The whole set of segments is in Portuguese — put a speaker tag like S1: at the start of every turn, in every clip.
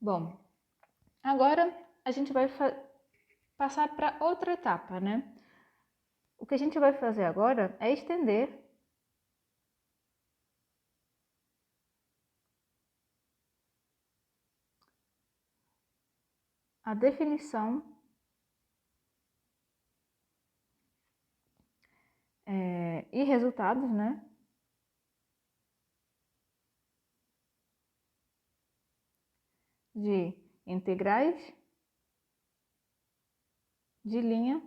S1: Bom, agora a gente vai passar para outra etapa, né? O que a gente vai fazer agora é estender a definição e resultados, né? De integrais de linha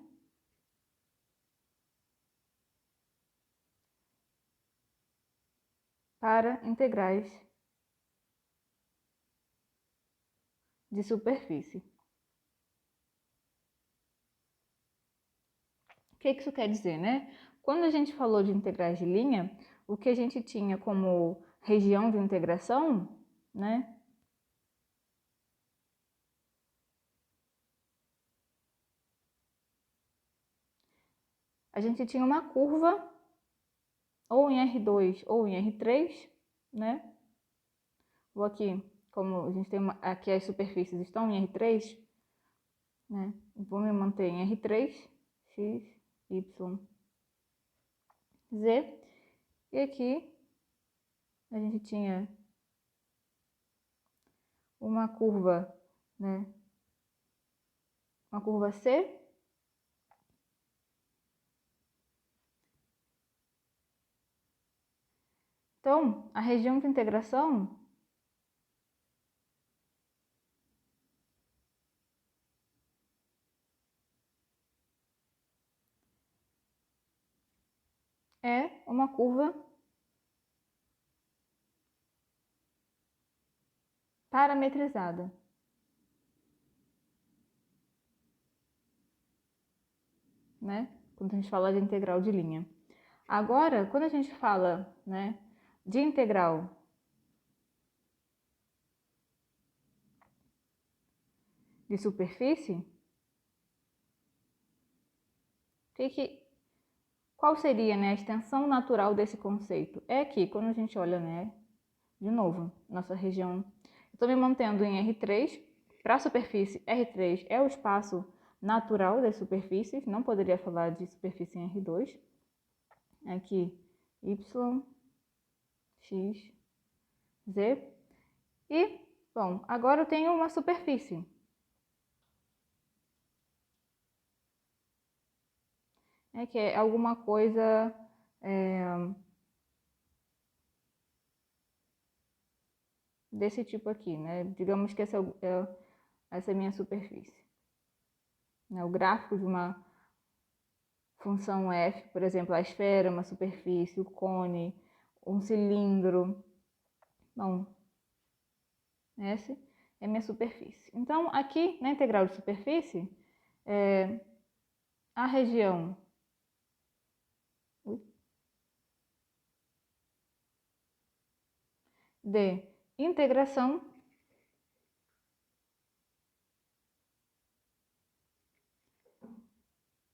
S1: para integrais de superfície. O que isso quer dizer, né? Quando a gente falou de integrais de linha, o que a gente tinha como região de integração, né? A gente tinha uma curva ou em R2 ou em R3, né? Vou aqui, como a gente tem aqui as superfícies estão em R3, né? Vou me manter em R3, X, Y, Z. E aqui a gente tinha uma curva, né? Uma curva C. Então, a região de integração é uma curva parametrizada, né? Quando a gente fala de integral de linha. Agora, quando a gente fala, né, de integral de superfície, qual seria, né, a extensão natural desse conceito? É que quando a gente olha, né, de novo, nossa região, eu estou me mantendo em R3, para a superfície, R3 é o espaço natural das superfícies, não poderia falar de superfície em R2. Aqui, Y, X, Z. E, bom, agora eu tenho uma superfície. Que é alguma coisa desse tipo aqui, né? Digamos que essa é a minha superfície. O gráfico de uma função f, por exemplo, a esfera, uma superfície, o cone, um cilindro. Bom, essa é a minha superfície. Então, aqui na integral de superfície, a região de integração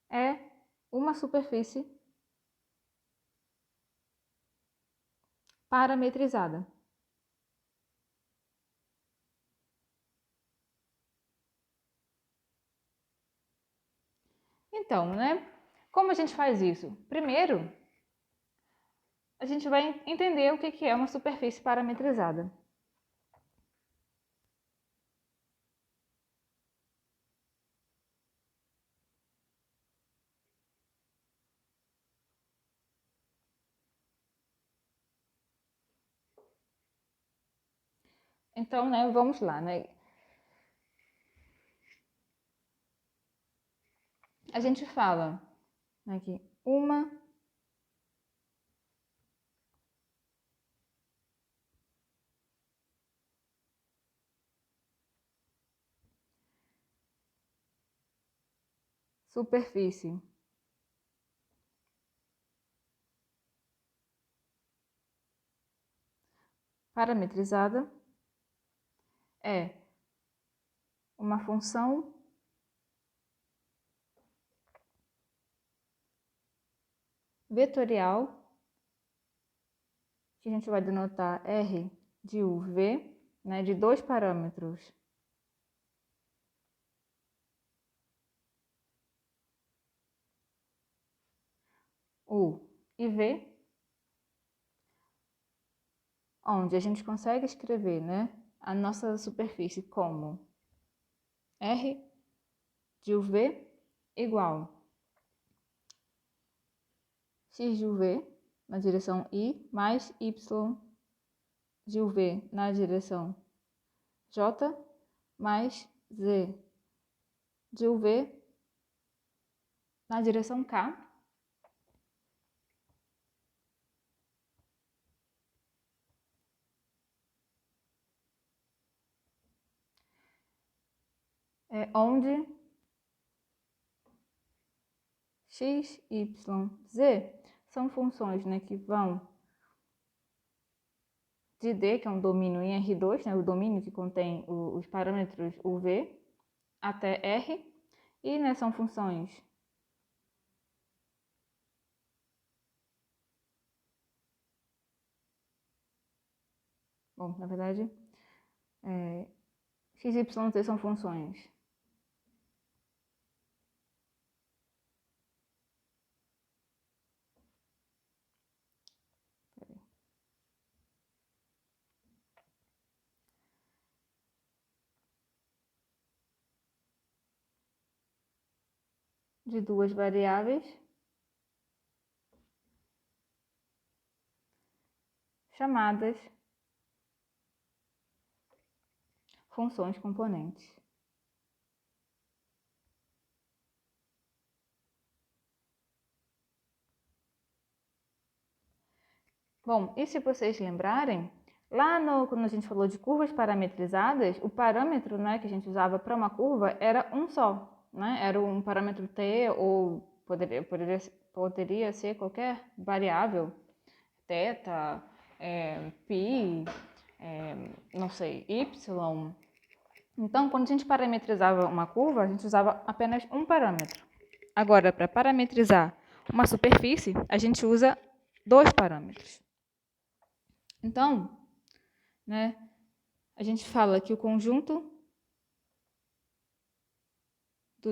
S1: é uma superfície parametrizada. Então, né? Como a gente faz isso? Primeiro, a gente vai entender o que é uma superfície parametrizada. Então, né, vamos lá, né? A gente fala aqui uma superfície parametrizada é uma função vetorial, que a gente vai denotar R de UV, né, de dois parâmetros U e V, onde a gente consegue escrever, né, a nossa superfície como R de UV igual X de UV na direção I mais Y de UV na direção J mais Z de UV na direção K. Onde x, y, z são funções, né, que vão de D, que é um domínio em R2, né, o domínio que contém os parâmetros UV, até R, e, né, são funções bom, na verdade, x, y, z são funções de duas variáveis chamadas funções componentes. Bom, e se vocês lembrarem, lá quando a gente falou de curvas parametrizadas, o parâmetro, né, que a gente usava para uma curva era um só, né? Era um parâmetro t, ou poderia ser qualquer variável, θ, π, não sei, y. Então, quando a gente parametrizava uma curva, a gente usava apenas um parâmetro. Agora, para parametrizar uma superfície, a gente usa dois parâmetros. Então, né, a gente fala que o conjunto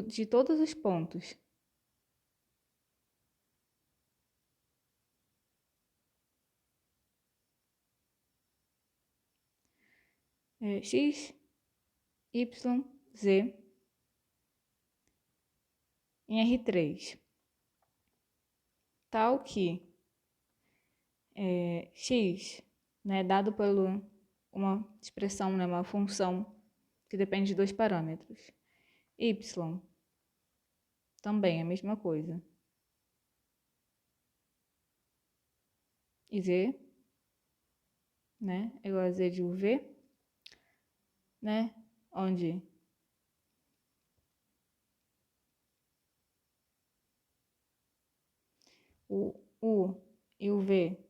S1: de todos os pontos x, y, z em R3, tal que x, né, dado por uma expressão, né, uma função que depende de dois parâmetros, y também é a mesma coisa, e z, né, é igual a z de UV, né, onde o U e o V,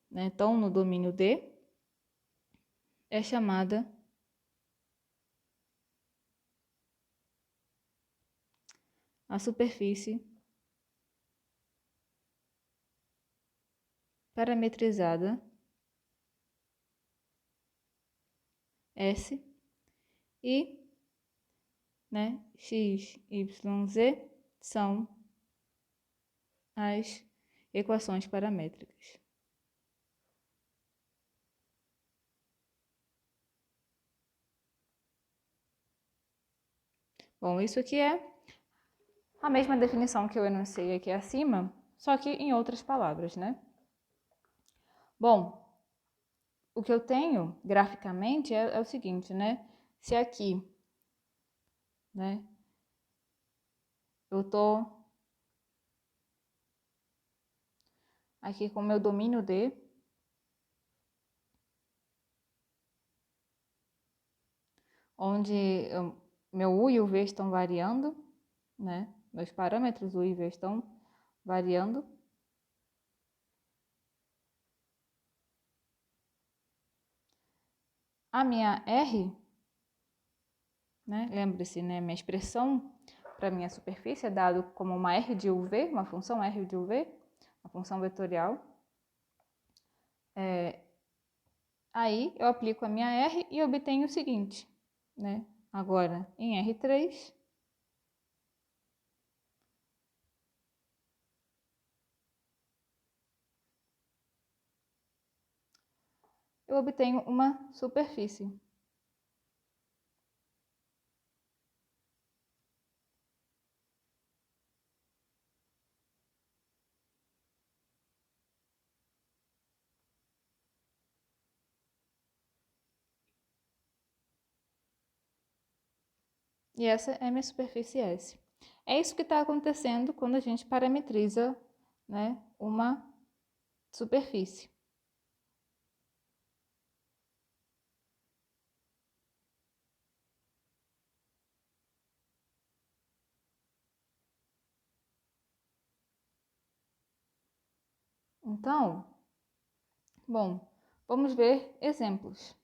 S1: né, estão no domínio D, é chamada a superfície parametrizada S e, né, x, y, z são as equações paramétricas. Bom, isso aqui é a mesma definição que eu enunciei aqui acima, só que em outras palavras, né? Bom, o que eu tenho graficamente é o seguinte, né? Se aqui, né, eu tô aqui com o meu domínio D, onde meu U e o V estão variando, né? Meus parâmetros U e V estão variando. A minha R, né? Lembre-se, né? Minha expressão para minha superfície é dado como uma R de UV, uma função R de UV, uma função vetorial. Aí eu aplico a minha R e obtenho o seguinte, né? Agora, em R3, eu obtenho uma superfície. E essa é a minha superfície S. É isso que está acontecendo quando a gente parametriza, né, uma superfície. Então, bom, vamos ver exemplos.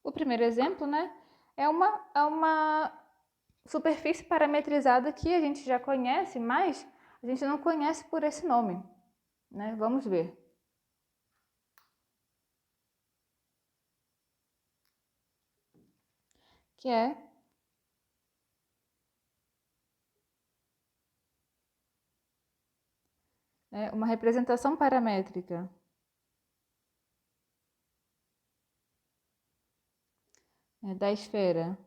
S1: O primeiro exemplo, né, é uma superfície parametrizada que a gente já conhece, mas a gente não conhece por esse nome, né? Vamos ver. Que é uma representação paramétrica da esfera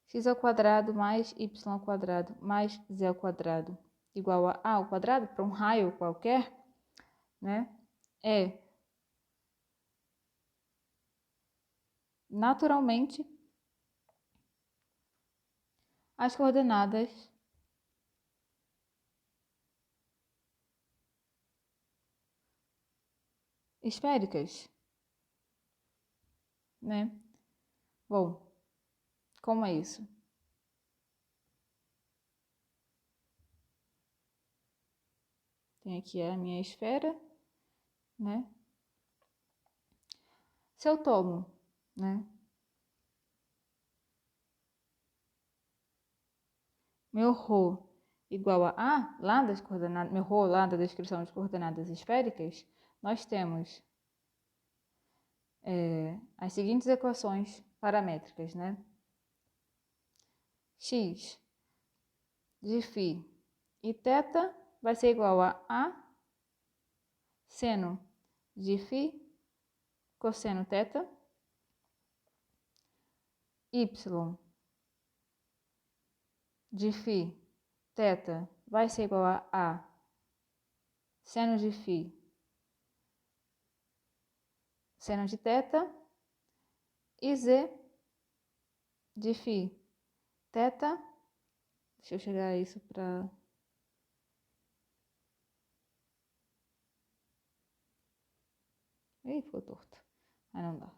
S1: x ao quadrado mais y ao quadrado mais z ao quadrado igual a ao quadrado, para um raio qualquer, né? É naturalmente as coordenadas esféricas, né? Bom, como é isso? Tem aqui a minha esfera, né? Se eu tomo, né, meu ρ igual a A, lá das coordenadas, meu ρ lá da descrição de coordenadas esféricas, nós temos as seguintes equações paramétricas, né? X de φ e θ vai ser igual a seno de φ cosseno θ, y de φ θ vai ser igual a seno de φ seno de θ, e z de φ θ, deixa eu chegar a isso para... Ih, ficou torto. Aí não dá.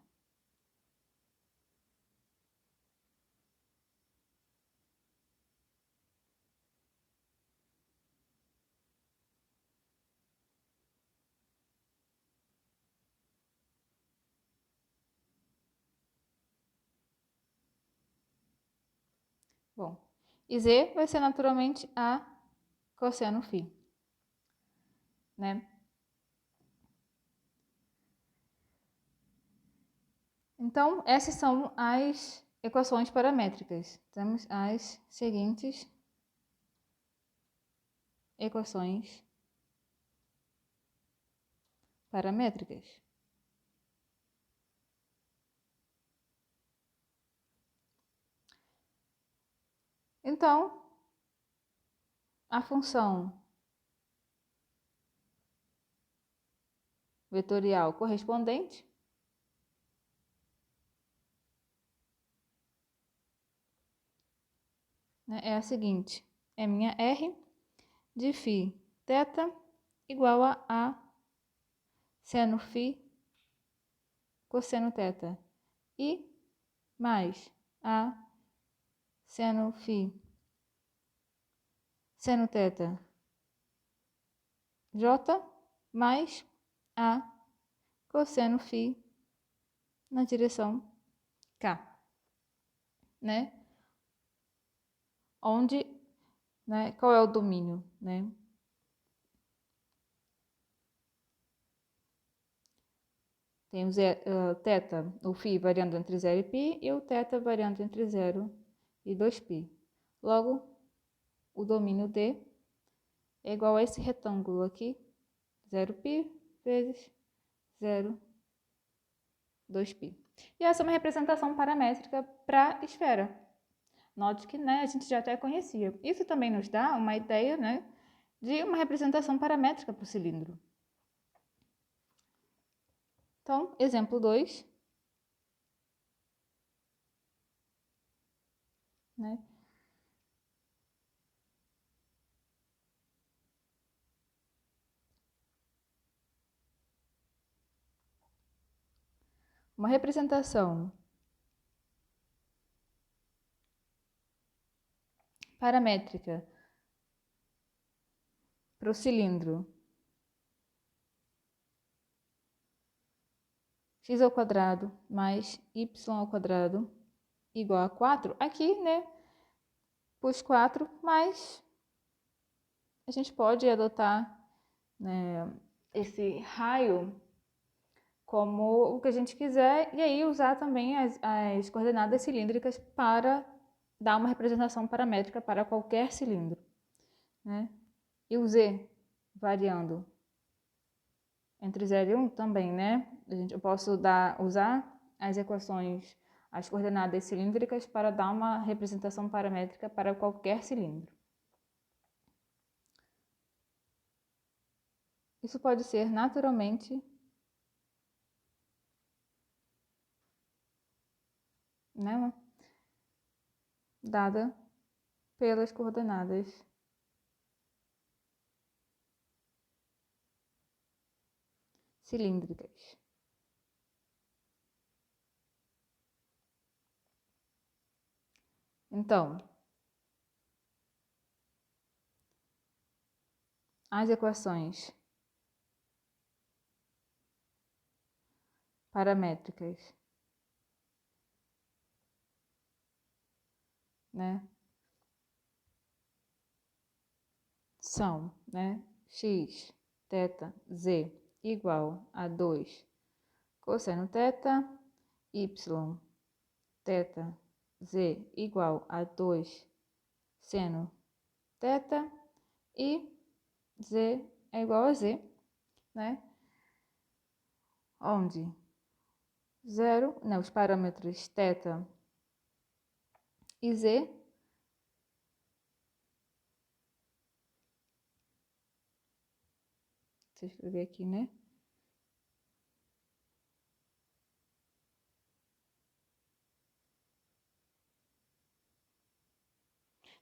S1: Bom, e z vai ser naturalmente a cosseno φ, né? Então, essas são as equações paramétricas. Temos as seguintes equações paramétricas. Então, a função vetorial correspondente é a seguinte: é minha R de φ θ igual a seno φ cosseno θ e mais a seno φ seno θ J mais a cosseno φ na direção K, né? Onde, né, qual é o domínio, né? tem o θ, o φ variando entre 0 e π, e o θ variando entre 0 e 2π. Logo, o domínio D é igual a esse retângulo aqui, 0π vezes 0, 2π. E essa é uma representação paramétrica para a esfera. Note que, né, a gente já até conhecia. Isso também nos dá uma ideia, né, de uma representação paramétrica para o cilindro. Então, exemplo 2. Né? Uma representação paramétrica para o cilindro x² mais y² igual a 4. Aqui, né, pus 4, mas a gente pode adotar, né, esse raio como o que a gente quiser e aí usar também as coordenadas cilíndricas para dar uma representação paramétrica para qualquer cilindro, né? E o z variando entre 0 e 1 também, né? Eu posso usar as equações, as coordenadas cilíndricas para dar uma representação paramétrica para qualquer cilindro. Isso pode ser naturalmente, né, dada pelas coordenadas cilíndricas. Então, as equações paramétricas, né, são, né, x, θ, z igual a 2 cosseno θ, y, θ, z igual a 2 seno θ e z é igual a z, né? Onde 0, né, os parâmetros θ e z deixa eu escrever aqui, né?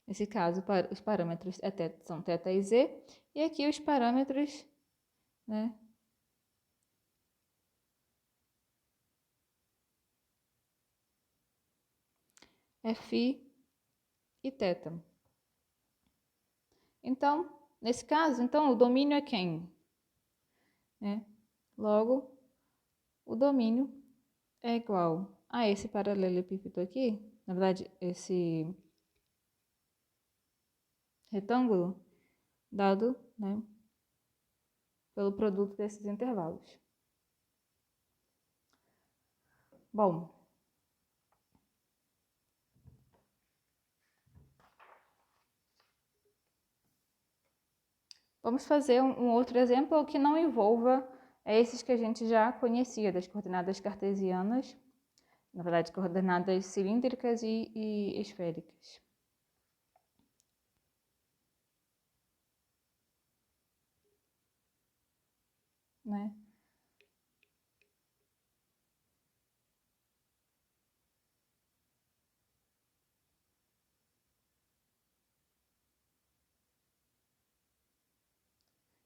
S1: Nesse caso, os parâmetros são θ e z, e aqui os parâmetros, né, φ e θ. Então, nesse caso, então, o domínio é quem? Logo, o domínio é igual a esse paralelepípedo aqui, na verdade, esse retângulo, dado, né, pelo produto desses intervalos. Bom, vamos fazer um outro exemplo que não envolva esses que a gente já conhecia, das coordenadas cartesianas, na verdade, coordenadas cilíndricas e esféricas. Né?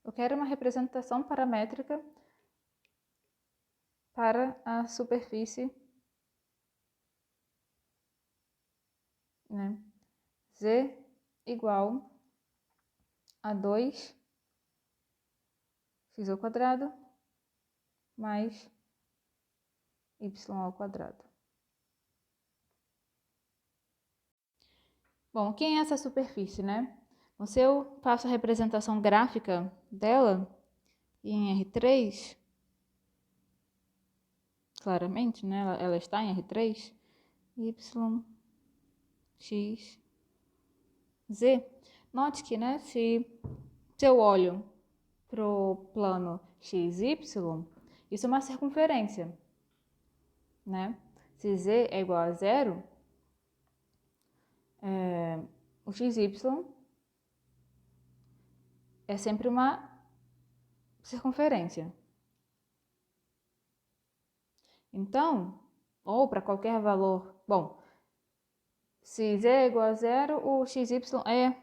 S1: Eu quero uma representação paramétrica para a superfície, né, z igual a 2 x² mais y². Bom, quem é essa superfície, né? Então, se eu faço a representação gráfica dela em R3, claramente, né? Ela está em R3, Y, X, Z. Note que, né, se eu olho para o plano XY, isso é uma circunferência, né? Se Z é igual a zero, o XY é sempre uma circunferência. Então, ou para qualquer valor, bom, se Z é igual a zero, o XY é,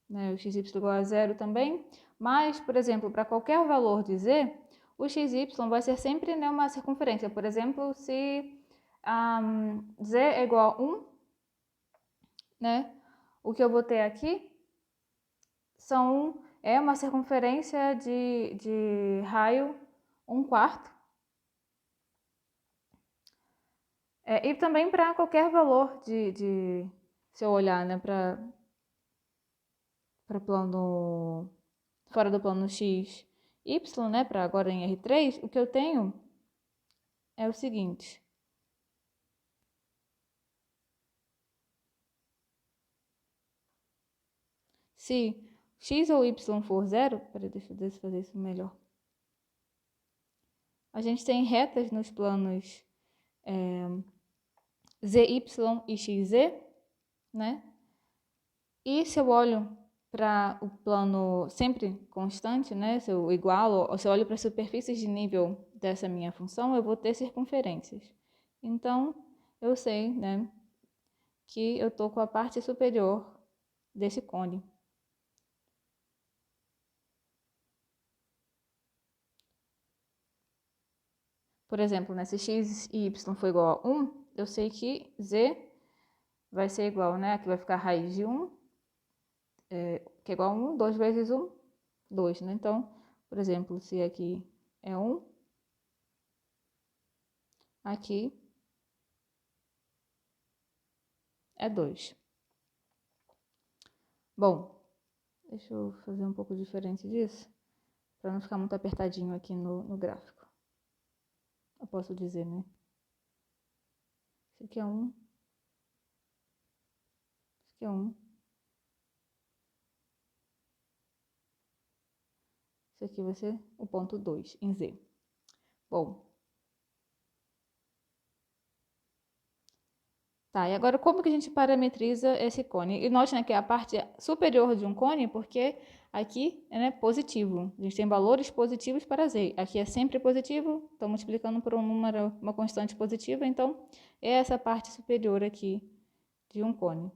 S1: né, o XY igual a zero também, mas, por exemplo, para qualquer valor de Z, o XY vai ser sempre, né, uma circunferência. Por exemplo, se Z é igual a 1, né, o que eu vou ter aqui é uma circunferência de raio 1/4. E também para qualquer valor se eu olhar, né, para o plano, fora do plano x, y, né, para agora em R3, o que eu tenho é o seguinte. Se x ou y for zero, peraí, deixa eu fazer isso melhor. A gente tem retas nos planos zy e xz, né? E se eu olho para o plano sempre constante, né? Se eu igualo, ou se eu olho para as superfícies de nível dessa minha função, eu vou ter circunferências. Então, eu sei, né, que eu estou com a parte superior desse cone. Por exemplo, né, se x e y for igual a 1, eu sei que z vai ser igual, né? Aqui vai ficar a raiz de 1, que é igual a 1, 2 vezes 1, 2, né? Então, por exemplo, se aqui é 1, aqui é 2. Bom, deixa eu fazer um pouco diferente disso, para não ficar muito apertadinho aqui no gráfico. Eu posso dizer, né? Esse aqui é 1. Esse aqui é 1. Esse aqui vai ser o ponto 2 em Z. Bom. Tá, e agora como que a gente parametriza esse cone? E note, né, que é a parte superior de um cone, porque aqui é, né, positivo. A gente tem valores positivos para Z. Aqui é sempre positivo, estou multiplicando por um número, uma constante positiva, então é essa parte superior aqui de um cone.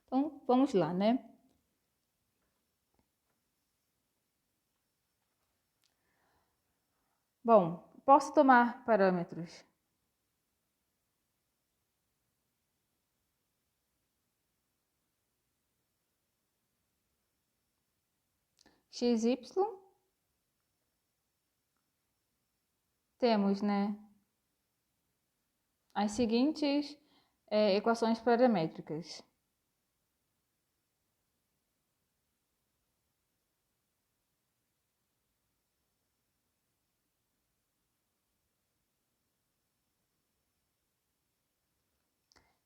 S1: Então, vamos lá, né? Bom, posso tomar parâmetros x, y. Temos, né, as seguintes equações paramétricas.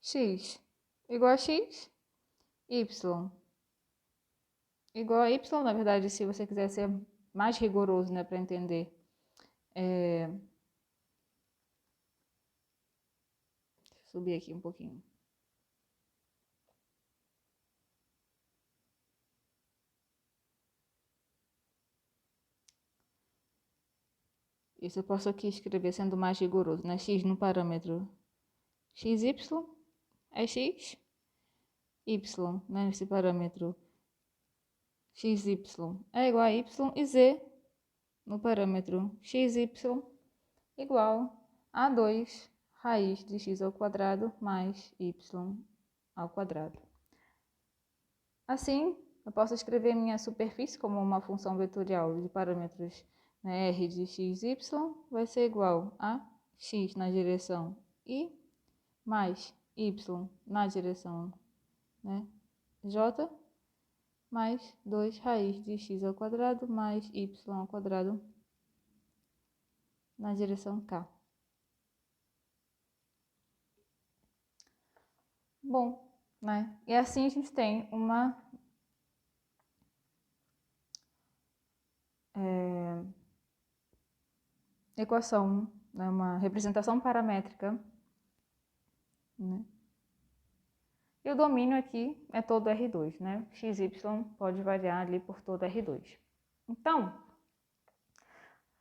S1: X igual a x, y igual a y, na verdade, se você quiser ser mais rigoroso, né, para entender. Deixa eu subir aqui um pouquinho. Isso eu posso aqui escrever sendo mais rigoroso, né? X no parâmetro xy é x, y, né, nesse parâmetro xy é igual a y, e z no parâmetro xy igual a 2 raiz de x ao quadrado mais y ao quadrado. Assim, eu posso escrever minha superfície como uma função vetorial de parâmetros, né, r de x, y, vai ser igual a x na direção i mais y na direção, né, j, mais 2 raiz de x ao quadrado mais y ao quadrado na direção k. Bom, né? E assim a gente tem uma equação, né? Uma representação paramétrica, né? E o domínio aqui é todo R2, né? x, y pode variar ali por todo R2. Então,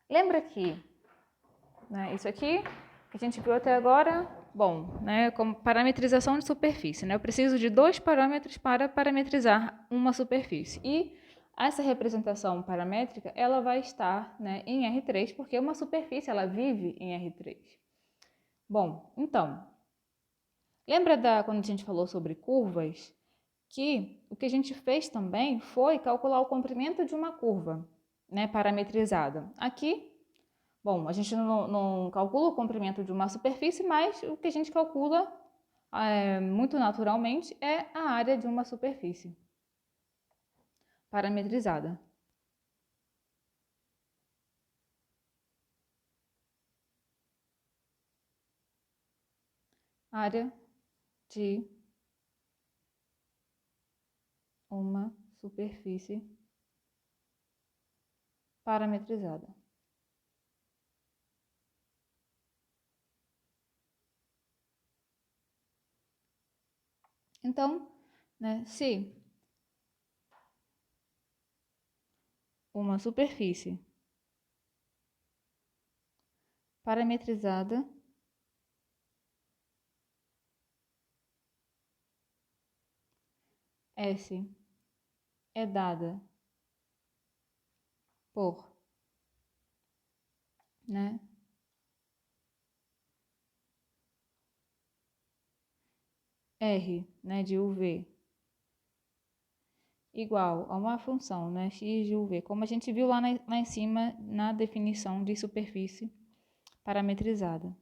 S1: lembra que, né, isso aqui que a gente viu até agora, bom, né, como parametrização de superfície, né? Eu preciso de 2 parâmetros para parametrizar uma superfície. E essa representação paramétrica, ela vai estar, né, em R3, porque uma superfície, ela vive em R3. Bom, então, lembra quando a gente falou sobre curvas, que o que a gente fez também foi calcular o comprimento de uma curva, né, parametrizada. Aqui, bom, a gente não calcula o comprimento de uma superfície, mas o que a gente calcula muito naturalmente é a área de uma superfície parametrizada. Área de uma superfície parametrizada. Então, né, se uma superfície parametrizada S é dada por, né, R, né, de UV igual a uma função, né, x de UV, como a gente viu lá em cima na definição de superfície parametrizada,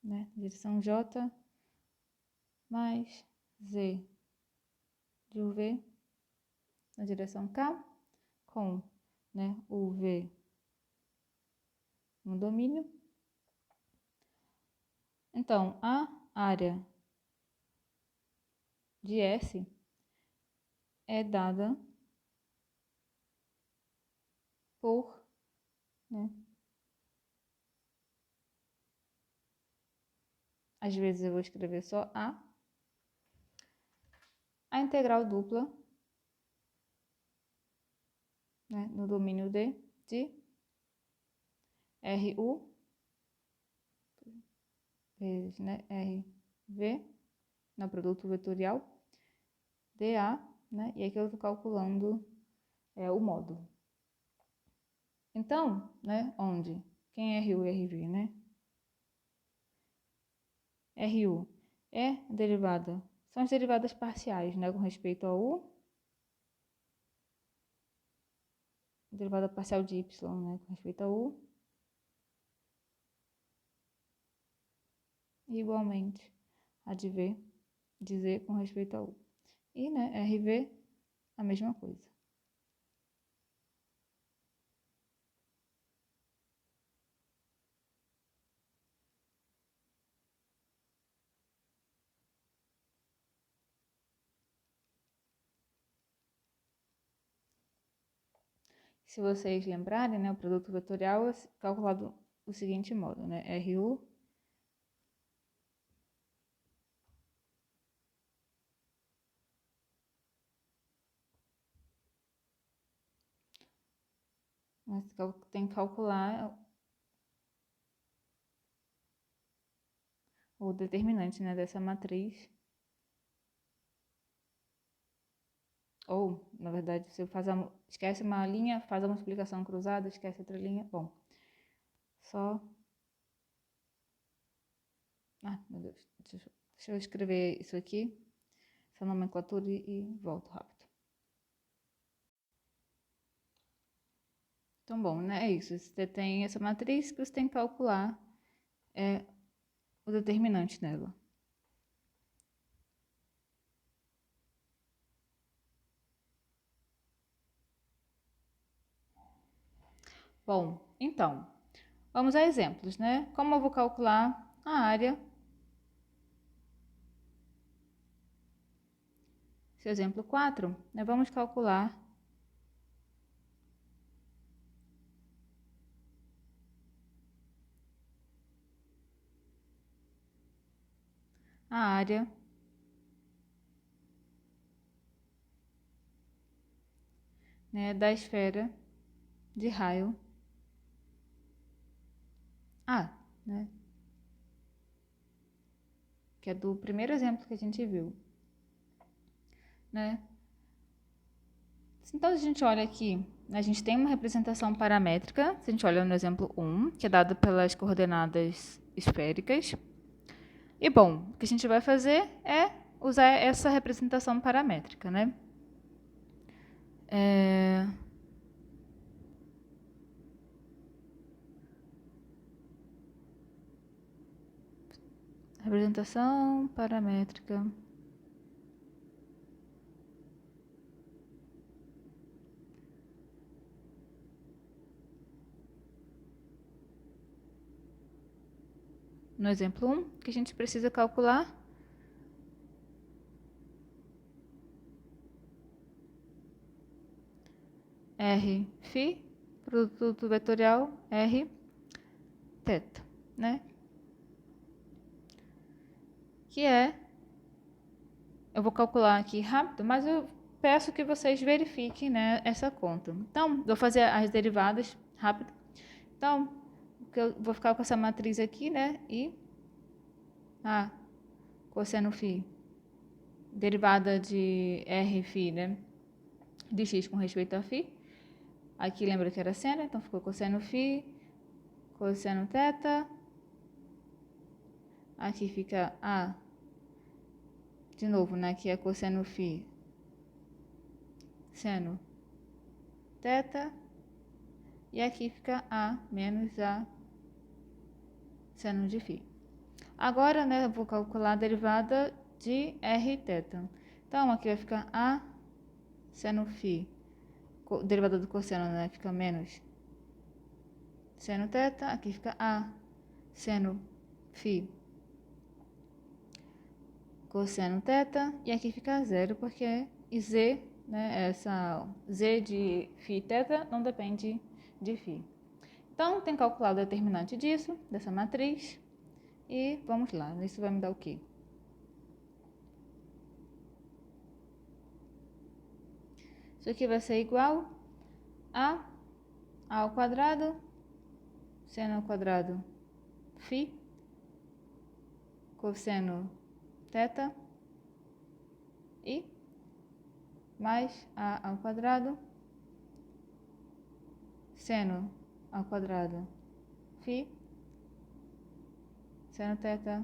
S1: né, direção J mais Z de UV na direção K, com, né, UV no domínio. Então, a área de S é dada por, né, às vezes eu vou escrever só a integral dupla, né, no domínio D de RU vezes, né, RV, no produto vetorial, dA, né, e aqui eu estou calculando o módulo. Então, né, onde? Quem é RU e RV, né? RU é a derivada, são as derivadas parciais, né, com respeito ao U, derivada parcial de Y, né, com respeito ao U, e igualmente a de V, de Z com respeito ao U. E, né, RV, a mesma coisa. Se vocês lembrarem, né, o produto vetorial é calculado do seguinte modo, né, RU mas tem que calcular o determinante, né, dessa matriz. Ou, na verdade, você esquece uma linha, faz a multiplicação cruzada, esquece outra linha. Bom, só... Ah, meu Deus, deixa eu escrever isso aqui, essa nomenclatura e volto rápido. Então, bom, né, é isso. Você tem essa matriz que você tem que calcular o determinante dela. Bom, então, vamos a exemplos, né? Como eu vou calcular a área? Esse exemplo 4, né? Vamos calcular a área né, da esfera de raio A, né? Que é do primeiro exemplo que a gente viu, né? Então, se a gente olha aqui, a gente tem uma representação paramétrica, se a gente olha no exemplo 1, que é dada pelas coordenadas esféricas. E, bom, o que a gente vai fazer é usar essa representação paramétrica, né? Representação paramétrica. No exemplo 1, que a gente precisa calcular R φ, produto vetorial R θ, né? Que é, eu vou calcular aqui rápido, mas eu peço que vocês verifiquem, né, essa conta. Então, vou fazer as derivadas rápido. Então, eu vou ficar com essa matriz aqui, né, e a cosseno φ, derivada de R φ, né, de x com respeito a φ. Aqui lembra que era seno, então ficou cosseno φ, cosseno θ. Aqui fica a, de novo, né, que é cosseno φ, seno θ. E aqui fica a menos a seno de φ. Agora, né, eu vou calcular a derivada de r θ. Então, aqui vai ficar a seno φ, derivada do cosseno, né, fica menos seno θ. Aqui fica a seno φ, cosseno θ. E aqui fica zero, porque z, né, essa z de φ θ não depende de φ. Então, tem que calcular o determinante disso, dessa matriz. E vamos lá, isso vai me dar o quê? Isso aqui vai ser igual a ao quadrado, seno ao quadrado φ, cosseno θ, e mais a ao quadrado, seno ao quadrado φ, seno θ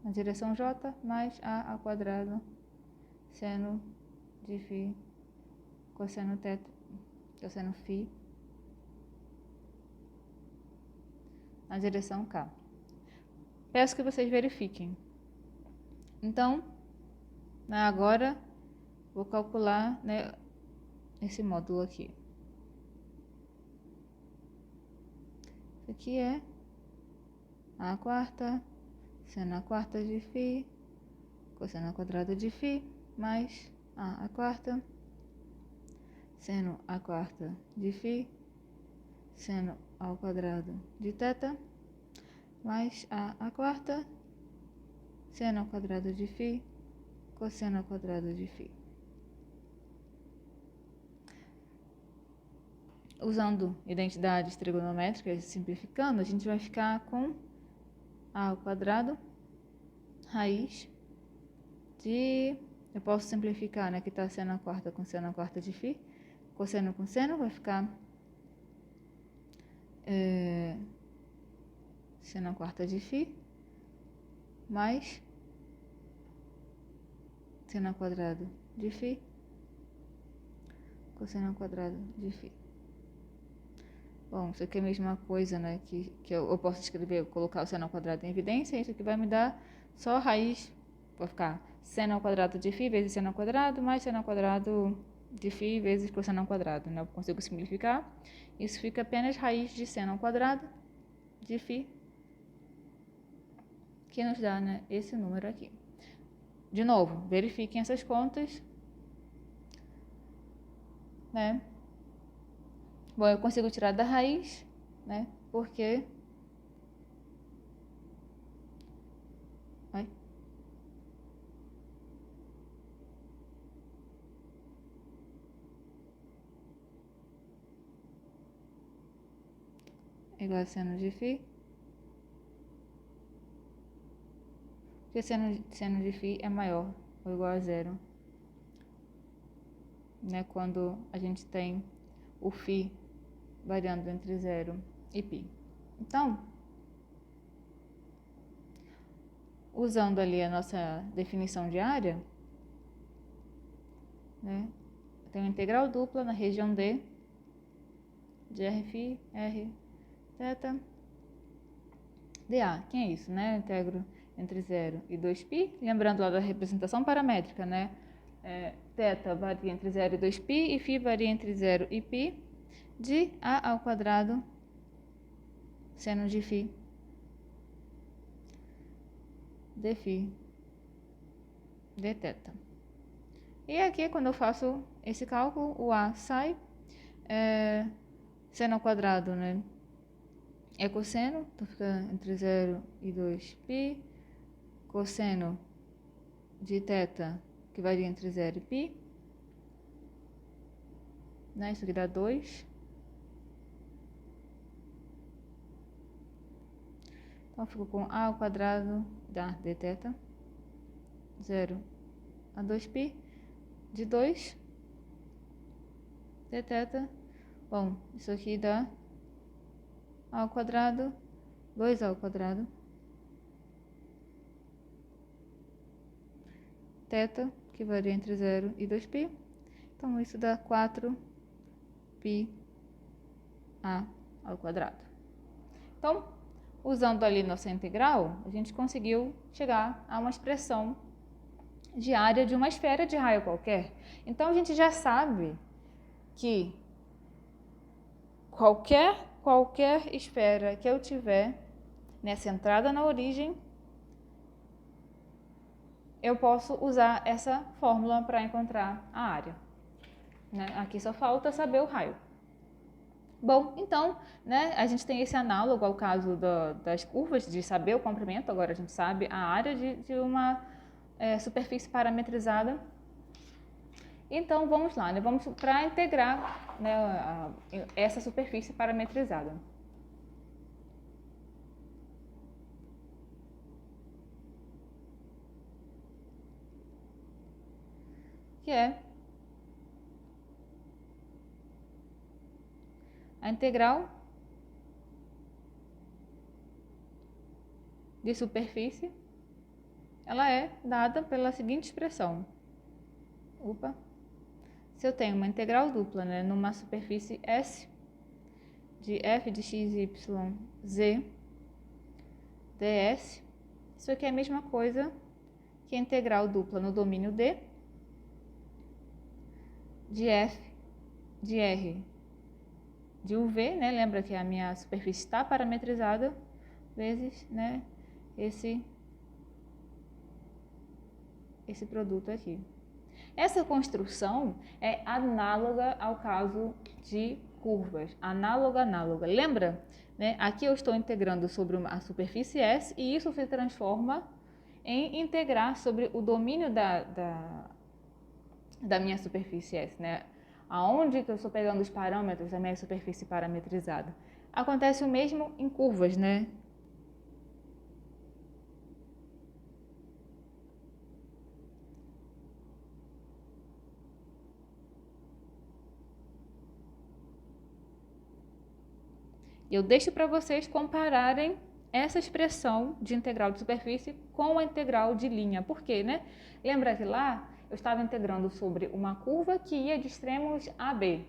S1: na direção J, mais a ao quadrado, seno de φ, cosseno θ, cosseno φ, na direção K. Peço que vocês verifiquem. Então, agora vou calcular, né, esse módulo aqui. Isso aqui é a quarta, seno a quarta de φ, cosseno ao quadrado de φ, mais a quarta, seno a quarta de φ, seno ao quadrado de θ, mais a quarta, seno ao quadrado de φ, cosseno ao quadrado de φ. Usando identidades trigonométricas, simplificando, a gente vai ficar com a ao quadrado, raiz de... Eu posso simplificar, né, que está seno a quarta com seno a quarta de φ. Cosseno com seno vai ficar seno a quarta de φ, mais seno ao quadrado de φ, cosseno ao quadrado de φ. Bom, isso aqui é a mesma coisa, né, que eu posso escrever, colocar o seno ao quadrado em evidência, isso aqui vai me dar só a raiz, vai ficar seno ao quadrado de φ vezes seno ao quadrado, mais seno ao quadrado de φ vezes cosseno ao quadrado, né? Eu consigo simplificar. Isso fica apenas raiz de seno ao quadrado de φ, que nos dá, né, esse número aqui. De novo, verifiquem essas contas, né? Bom, eu consigo tirar da raiz, né? Porque igual a seno de φ. Porque seno de φ é maior ou igual a zero, né? Quando a gente tem o φ variando entre 0 e π. Então, usando ali a nossa definição de área, né? Eu tenho integral dupla na região D de Rφ, R, θ, dA. Que é isso, né? Eu integro entre 0 e 2π. Lembrando lá da representação paramétrica, né? Θ varia entre 0 e 2π e φ varia entre 0 e π de A ao quadrado seno de φ dφ dθ. E aqui, quando eu faço esse cálculo, o A sai, seno ao quadrado, né? É cosseno, então fica entre 0 e 2π, cosseno de θ, que varia entre 0 e π, né? Isso aqui dá 2. Então, eu fico com A ao quadrado da dθ, 0 a 2π, de 2 dθ. Bom, isso aqui dá A ao quadrado, 2A ao quadrado, θ, que varia entre 0 e 2π. Então, isso dá 4π A ao quadrado. Então, usando ali nossa integral, a gente conseguiu chegar a uma expressão de área de uma esfera de raio qualquer. Então, a gente já sabe que qualquer esfera que eu tiver nessa entrada na origem, eu posso usar essa fórmula para encontrar a área, né? Aqui só falta saber o raio. Bom, então, né, a gente tem esse análogo ao caso das curvas, de saber o comprimento. Agora a gente sabe a área de uma superfície parametrizada. Então, vamos lá, né? Vamos para integrar, né, essa superfície parametrizada. Que é a integral de superfície, ela é dada pela seguinte expressão. Se eu tenho uma integral dupla, né, numa superfície S de f de x, y, z, ds, isso aqui é a mesma coisa que a integral dupla no domínio D de f de r de uv, né? Lembra que a minha superfície está parametrizada, vezes, né, esse produto aqui. Essa construção é análoga ao caso de curvas. Análoga. Lembra? Né? Aqui eu estou integrando sobre a superfície S e isso se transforma em integrar sobre o domínio da minha superfície S, né? Aonde que eu estou pegando os parâmetros da minha superfície parametrizada. Acontece o mesmo em curvas, né? Eu deixo para vocês compararem essa expressão de integral de superfície com a integral de linha. Por quê, né? Lembra que lá eu estava integrando sobre uma curva que ia de extremos a B.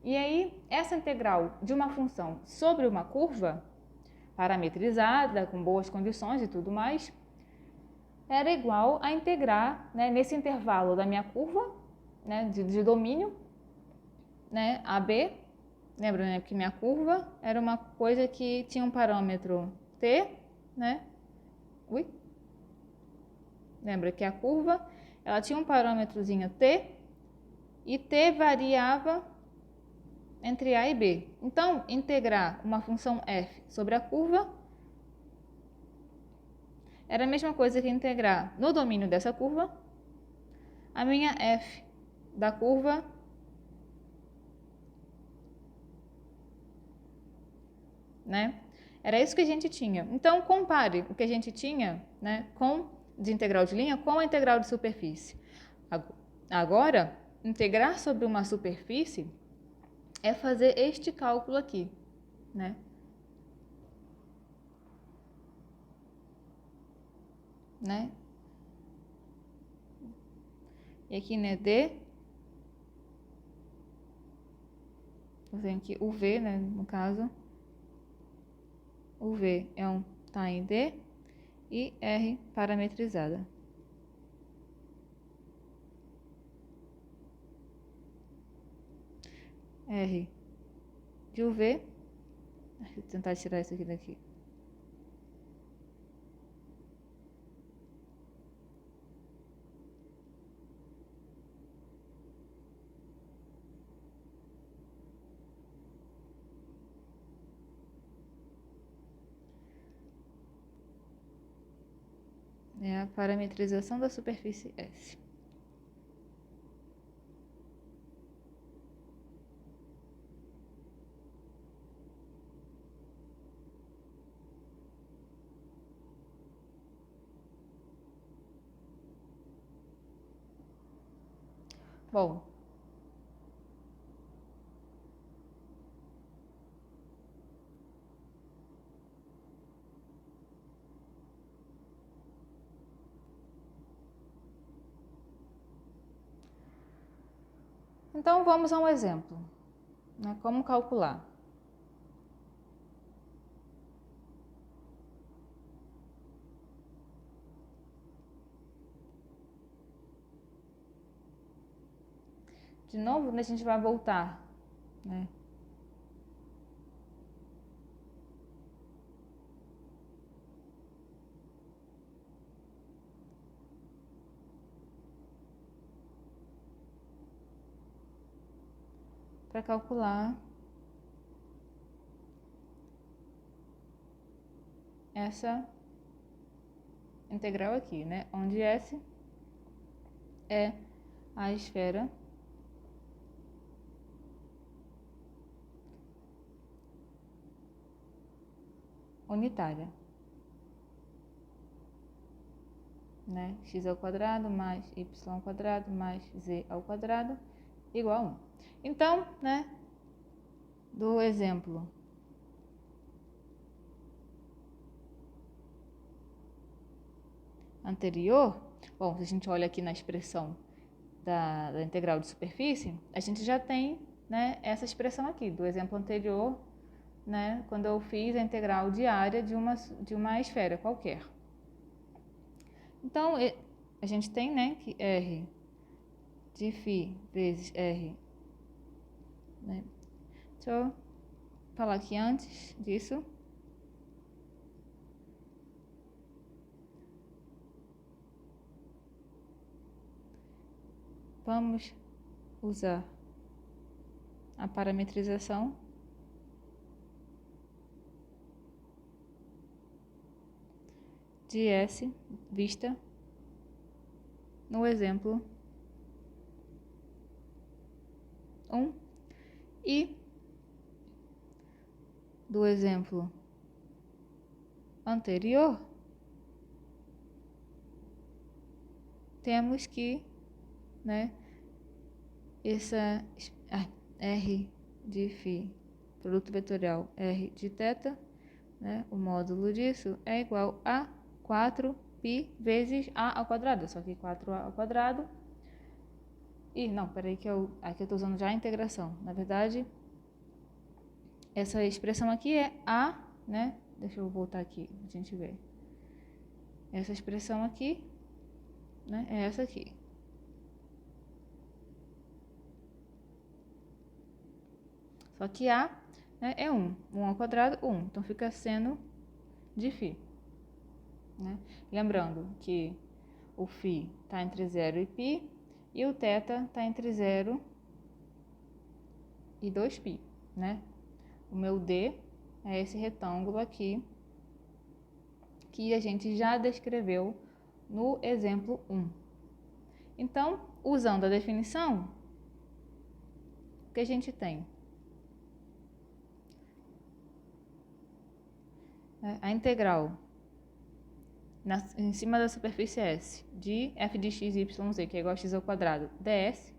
S1: E aí, essa integral de uma função sobre uma curva parametrizada, com boas condições e tudo mais, era igual a integrar, né, nesse intervalo da minha curva, né, de domínio, né, AB. Lembra, né, que minha curva era uma coisa que tinha um parâmetro T, né? Ui. Lembra que a curva, ela tinha um parâmetrozinho T e T variava entre A e B. Então, integrar uma função f sobre a curva era a mesma coisa que integrar no domínio dessa curva a minha f da curva né? Era isso que a gente tinha. Então, compare o que a gente tinha, né, de integral de linha com a integral de superfície. Agora, integrar sobre uma superfície é fazer este cálculo aqui, né? E aqui, né, D. Eu tenho aqui o V, né, no caso. O V tá em D e R parametrizada. R de UV. Deixa eu tentar tirar isso aqui daqui. É a parametrização da superfície S. Bom, então vamos a um exemplo, né? Como calcular? De novo, né, a gente vai voltar, né? Para calcular essa integral aqui, né? Onde S é a esfera unitária, né? X ao quadrado mais y ao quadrado mais z ao quadrado igual a 1. Então, né, do exemplo anterior, bom, se a gente olha aqui na expressão da integral de superfície, a gente já tem, né, essa expressão aqui, do exemplo anterior, né, quando eu fiz a integral de área de uma esfera qualquer. Então, a gente tem, né, que R de φ vezes R, né? Deixa eu falar aqui antes disso. Vamos usar a parametrização de S vista no exemplo 1 e do exemplo anterior, temos que, né, essa R de φ, produto vetorial R de θ, né, o módulo disso é igual a 4π vezes A ao quadrado, só que 4A ao quadrado. E não, peraí que aqui eu estou usando já a integração. Na verdade, essa expressão aqui é A, né? Deixa eu voltar aqui, a gente ver. Essa expressão aqui, né, é essa aqui. Só que A, né, é 1. 1 ao quadrado, 1. Então, fica seno de φ. Né? Lembrando que o φ está entre 0 e π, e o θ está entre 0 e 2π. Né? O meu D é esse retângulo aqui, que a gente já descreveu no exemplo 1. Então, usando a definição, o que a gente tem? A integral em cima da superfície S de f de x, y, z, que é igual a x ao quadrado, ds,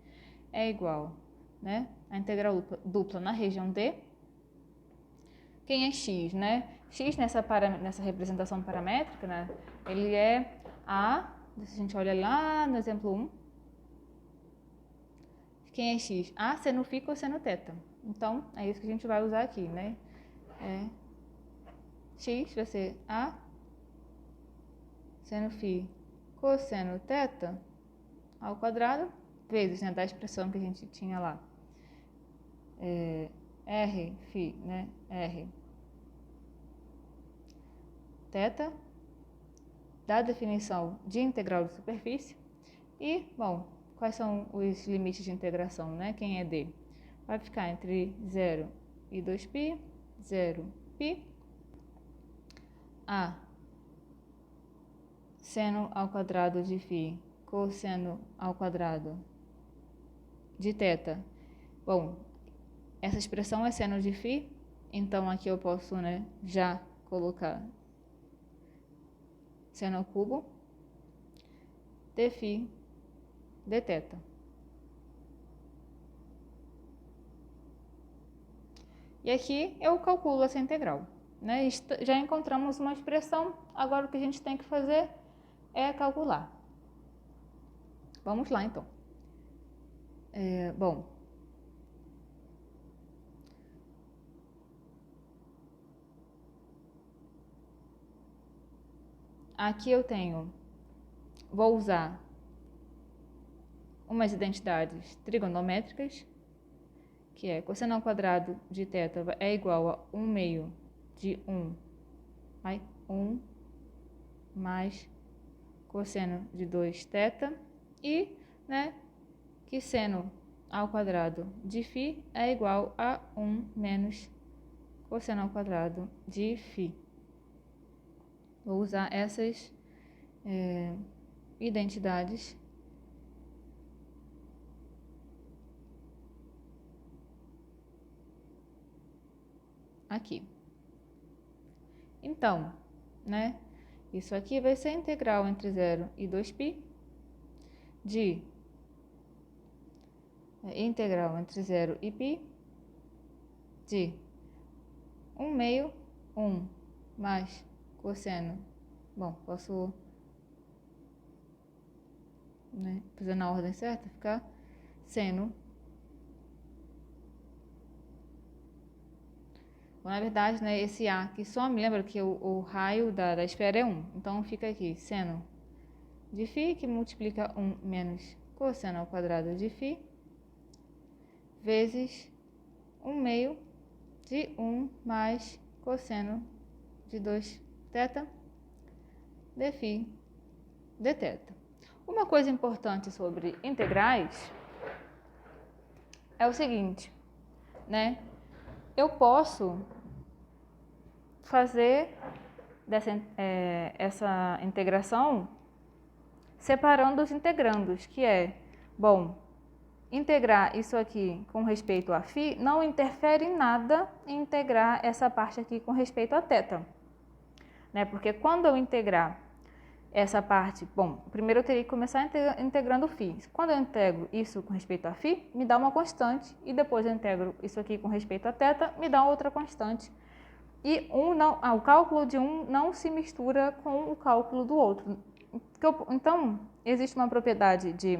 S1: é igual, né, a integral dupla na região D. Quem é x, né? X nessa representação paramétrica, né, ele é a, se a gente olha lá no exemplo 1, quem é x? A seno φ cosseno θ. Então, é isso que a gente vai usar aqui, né? X vai ser A seno φ cosseno θ ao quadrado, vezes, né, da expressão que a gente tinha lá. R φ, né? R θ, da definição de integral de superfície. E, bom, quais são os limites de integração, né? Quem é D? Vai ficar entre 0 e 2π, 0π, A seno ao quadrado de φ cosseno ao quadrado de θ. Bom, essa expressão é seno de φ, então aqui eu posso, né, já colocar seno ao cubo de φ de θ. E aqui eu calculo essa integral, né? Já encontramos uma expressão, agora o que a gente tem que fazer é calcular. Vamos lá, então. Bom, aqui eu vou usar umas identidades trigonométricas, que é cosseno ao quadrado de θ é igual a 1 meio de 1 mais cosseno de 2θ, e, né, que seno ao quadrado de φ é igual a 1 menos cosseno ao quadrado de φ. Vou usar essas identidades aqui. Então, né, isso aqui vai ser integral entre 0 e 2π de integral entre 0 e π de 1 meio, 1 mais cosseno. Bom, posso, né, fazer na ordem certa, ficar seno. Bom, na verdade, né, esse A que some, lembra que o raio da esfera é 1. Então, fica aqui seno de φ, que multiplica 1 menos cosseno ao quadrado de φ, vezes 1 meio de 1 mais cosseno de 2θ de φ de θ. Uma coisa importante sobre integrais é o seguinte, né? Eu posso fazer essa integração separando os integrandos, que é, bom, integrar isso aqui com respeito a φ não interfere em nada em integrar essa parte aqui com respeito a θ, né? Porque quando eu integrar essa parte, bom, primeiro eu teria que começar integrando φ. Quando eu integro isso com respeito a φ, me dá uma constante, e depois eu integro isso aqui com respeito a θ, me dá outra constante. E o cálculo de um não se mistura com o cálculo do outro. Então, existe uma propriedade de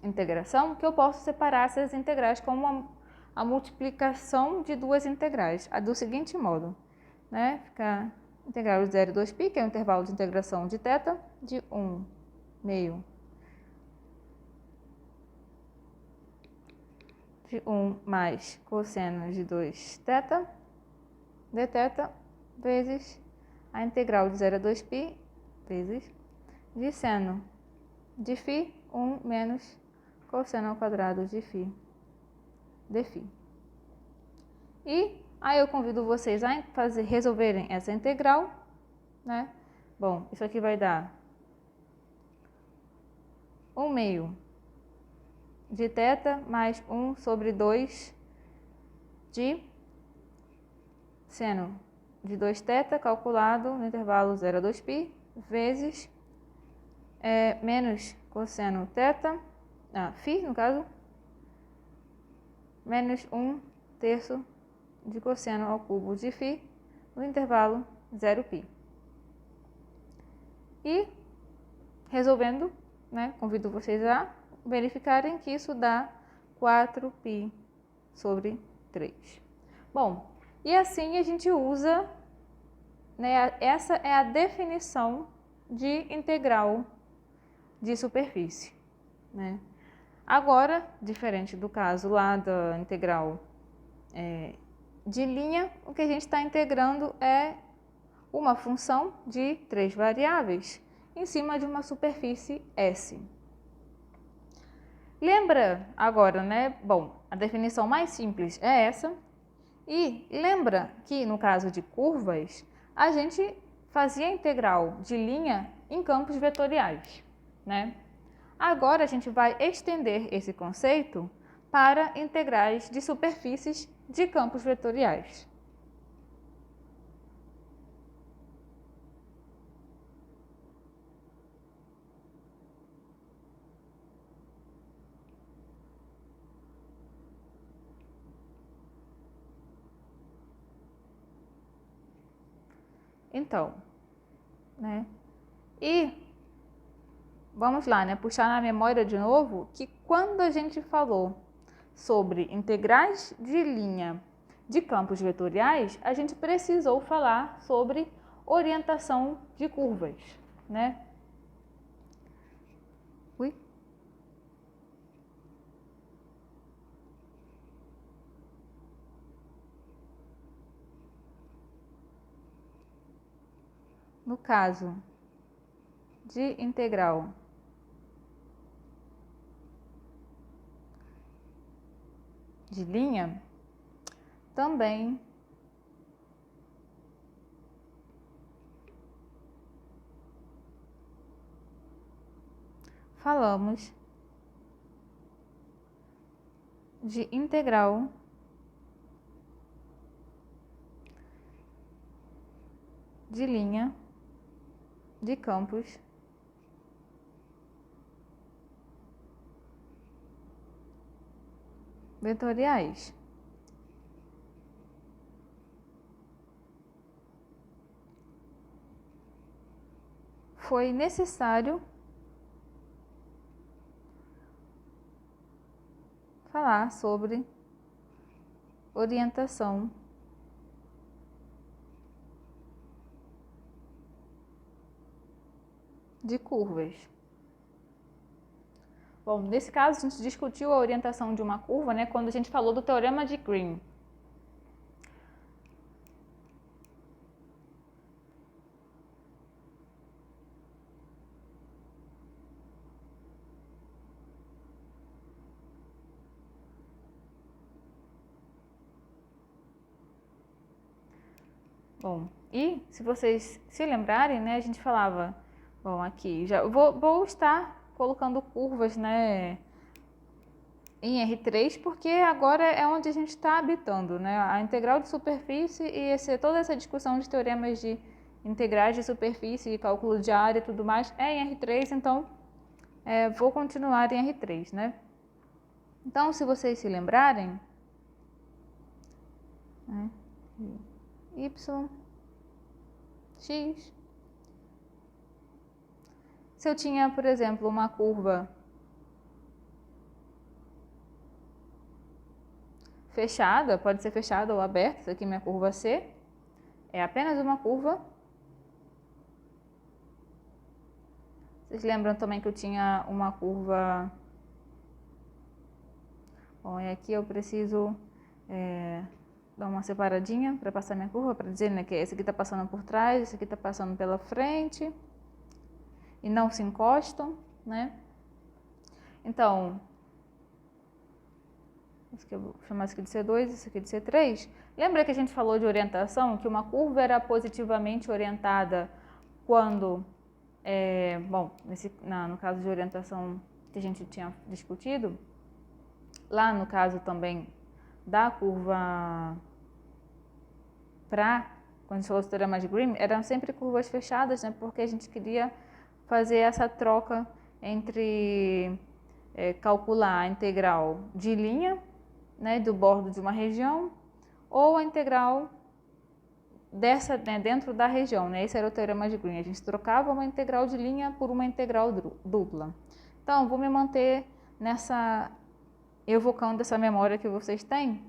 S1: integração que eu posso separar essas integrais como a multiplicação de duas integrais, do seguinte modo, né? Fica integral de 0 e 2π, que é o intervalo de integração de θ, de 1 meio de 1 mais cosseno de 2θ dθ vezes a integral de 0 a 2π vezes de seno de φ 1 menos cosseno ao quadrado de φ dφ. E aí eu convido vocês a resolverem essa integral, né? Bom, isso aqui vai dar 1/2 de θ mais 1 sobre 2 de seno de 2θ calculado no intervalo 0 a 2π vezes menos cosseno θ, φ no caso, menos 1/3 de cosseno ao cubo de φ no intervalo 0π. E resolvendo, né, convido vocês a verificarem que isso dá 4π sobre 3. Bom, e assim a gente usa, né, essa é a definição de integral de superfície, né? Agora, diferente do caso lá da integral de linha, o que a gente está integrando é uma função de 3 variáveis em cima de uma superfície S. Lembra agora, né? Bom, a definição mais simples é essa. E lembra que no caso de curvas, a gente fazia integral de linha em campos vetoriais, né? Agora a gente vai estender esse conceito para integrais de superfícies de campos vetoriais. Então, né? E vamos lá, né? Puxar na memória de novo que quando a gente falou sobre integrais de linha de campos vetoriais, a gente precisou falar sobre orientação de curvas, né? Ui. No caso de integral de linha, também falamos de integral de linha de campos vetoriais. Foi necessário falar sobre orientação de curvas. Bom, nesse caso a gente discutiu a orientação de uma curva, né, quando a gente falou do teorema de Green. Bom, e se vocês se lembrarem, né, a gente falava, bom, aqui já vou estar colocando curvas, né, em R3, porque agora é onde a gente está habitando, né, a integral de superfície e toda essa discussão de teoremas de integrais de superfície, cálculo de área e tudo mais é em R3, então vou continuar em R3, né. Então, se vocês se lembrarem, né, y, x. Se eu tinha, por exemplo, uma curva fechada, pode ser fechada ou aberta, essa aqui é minha curva C, é apenas uma curva. Vocês lembram também que eu tinha uma curva Bom, e aqui eu preciso dar uma separadinha para passar minha curva, para dizer, né, que esse aqui está passando por trás, esse aqui está passando pela frente e não se encostam, né? Então, esse aqui eu vou chamar esse aqui de C2, esse aqui de C3. Lembra que a gente falou de orientação, que uma curva era positivamente orientada quando, no caso de orientação que a gente tinha discutido, lá no caso também da curva quando a gente falou do teorema de Green, eram sempre curvas fechadas, né? Porque a gente queria fazer essa troca entre calcular a integral de linha, né, do bordo de uma região, ou a integral dessa, né, dentro da região, né? Esse era o teorema de Green. A gente trocava uma integral de linha por uma integral dupla. Então, vou me manter evocando essa memória que vocês têm,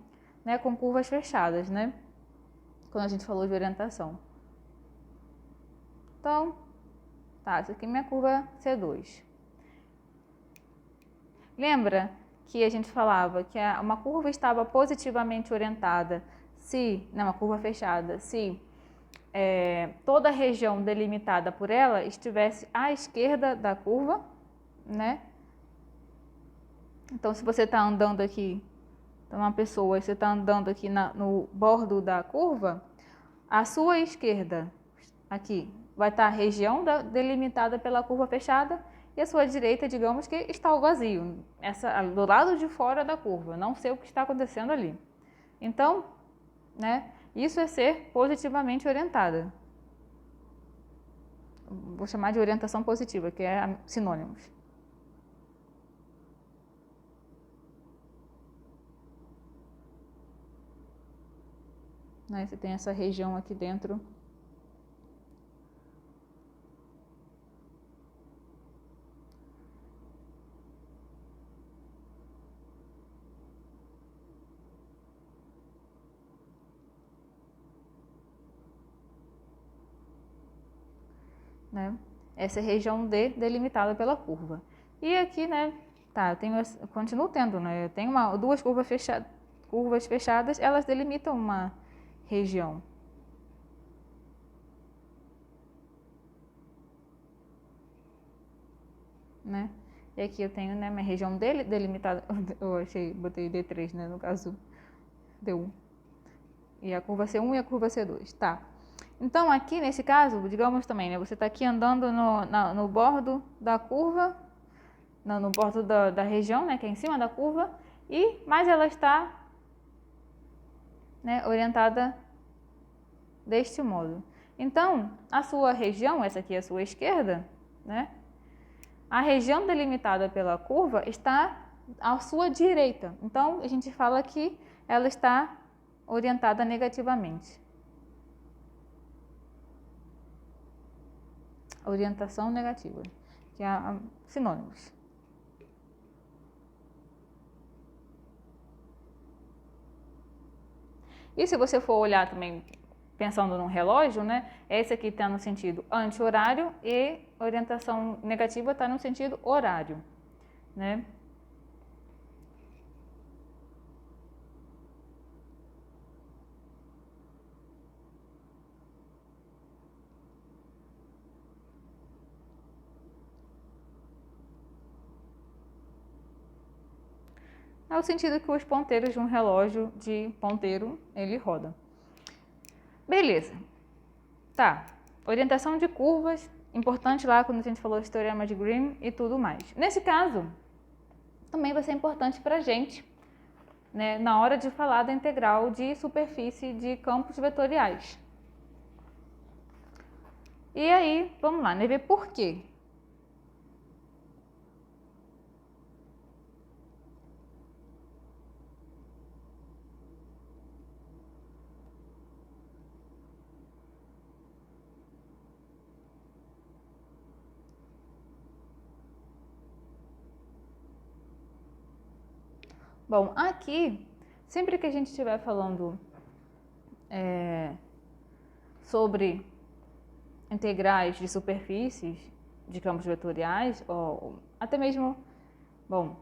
S1: né, com curvas fechadas, né? Quando a gente falou de orientação. Então, tá, essa aqui é minha curva C2. Lembra que a gente falava que uma curva estava positivamente orientada uma curva fechada, se toda a região delimitada por ela estivesse à esquerda da curva, né? Então, se você está andando aqui, uma pessoa, você está andando aqui no bordo da curva, a sua esquerda, aqui, vai estar a região delimitada pela curva fechada, e a sua direita, digamos que está o vazio, do lado de fora da curva, não sei o que está acontecendo ali. Então, né, isso é ser positivamente orientada. Vou chamar de orientação positiva, que é sinônimos. Né, você tem essa região aqui dentro. Né? Essa é a região D delimitada pela curva. E aqui, né, tá, eu continuo tendo, né, eu tenho duas curvas fechadas, elas delimitam uma região. Né? E aqui eu tenho, né, minha região delimitada, botei D3, né, no caso D1. E a curva C1 e a curva C2, tá. Então, aqui nesse caso, digamos também, né, você está aqui andando no bordo da curva, no bordo da região, né, que é em cima da curva, mas ela está, né, orientada deste modo. Então, a sua região, essa aqui é a sua esquerda, né, a região delimitada pela curva está à sua direita. Então, a gente fala que ela está orientada negativamente. Orientação negativa, que é sinônimos. E se você for olhar também, pensando num relógio, né, esse aqui está no sentido anti-horário e orientação negativa está no sentido horário, né? É o sentido que os ponteiros de um relógio de ponteiro, ele roda. Beleza. Tá. Orientação de curvas, importante lá quando a gente falou de teorema de Green e tudo mais. Nesse caso, também vai ser importante para a gente, né, na hora de falar da integral de superfície de campos vetoriais. E aí, vamos lá, né, ver por quê. Bom, aqui, sempre que a gente estiver falando sobre integrais de superfícies de campos vetoriais, ou até mesmo, bom,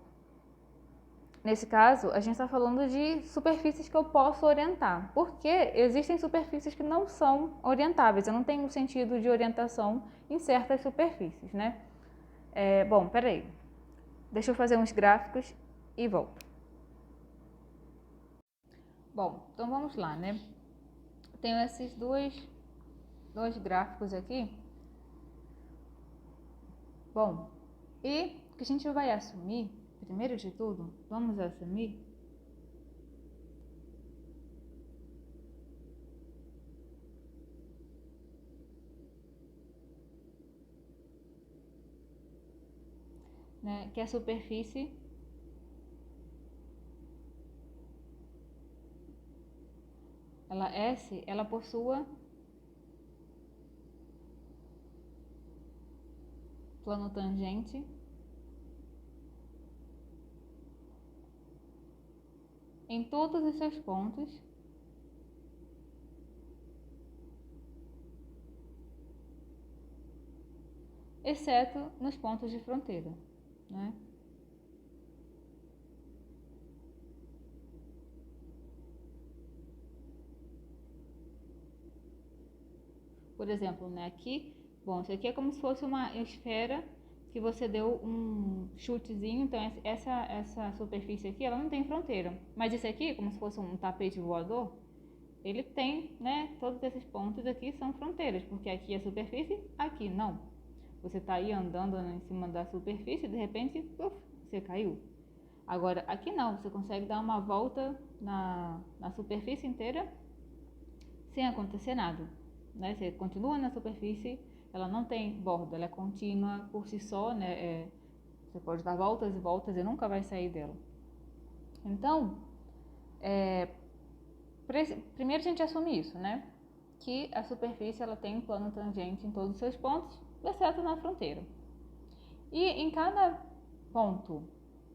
S1: nesse caso, a gente está falando de superfícies que eu posso orientar, porque existem superfícies que não são orientáveis, eu não tenho sentido de orientação em certas superfícies, né? Bom, peraí, deixa eu fazer uns gráficos e volto. Bom, então vamos lá, né? Tenho esses dois gráficos aqui. Bom, e o que a gente vai assumir, primeiro de tudo, vamos assumir né, que a superfície ela possua plano tangente em todos os seus pontos exceto nos pontos de fronteira, né? Por exemplo, né, aqui, bom, isso aqui é como se fosse uma esfera que você deu um chutezinho, então essa superfície aqui, ela não tem fronteira. Mas esse aqui, como se fosse um tapete voador, ele tem, né, todos esses pontos aqui são fronteiras, porque aqui é superfície, aqui não. Você está aí andando em cima da superfície e de repente, você caiu. Agora, aqui não, você consegue dar uma volta na superfície inteira sem acontecer nada, né? Você continua na superfície, ela não tem borda, ela é contínua por si só, né? Você pode dar voltas e voltas e nunca vai sair dela. Então, primeiro a gente assume isso, né? Que a superfície ela tem um plano tangente em todos os seus pontos, exceto na fronteira. E em cada ponto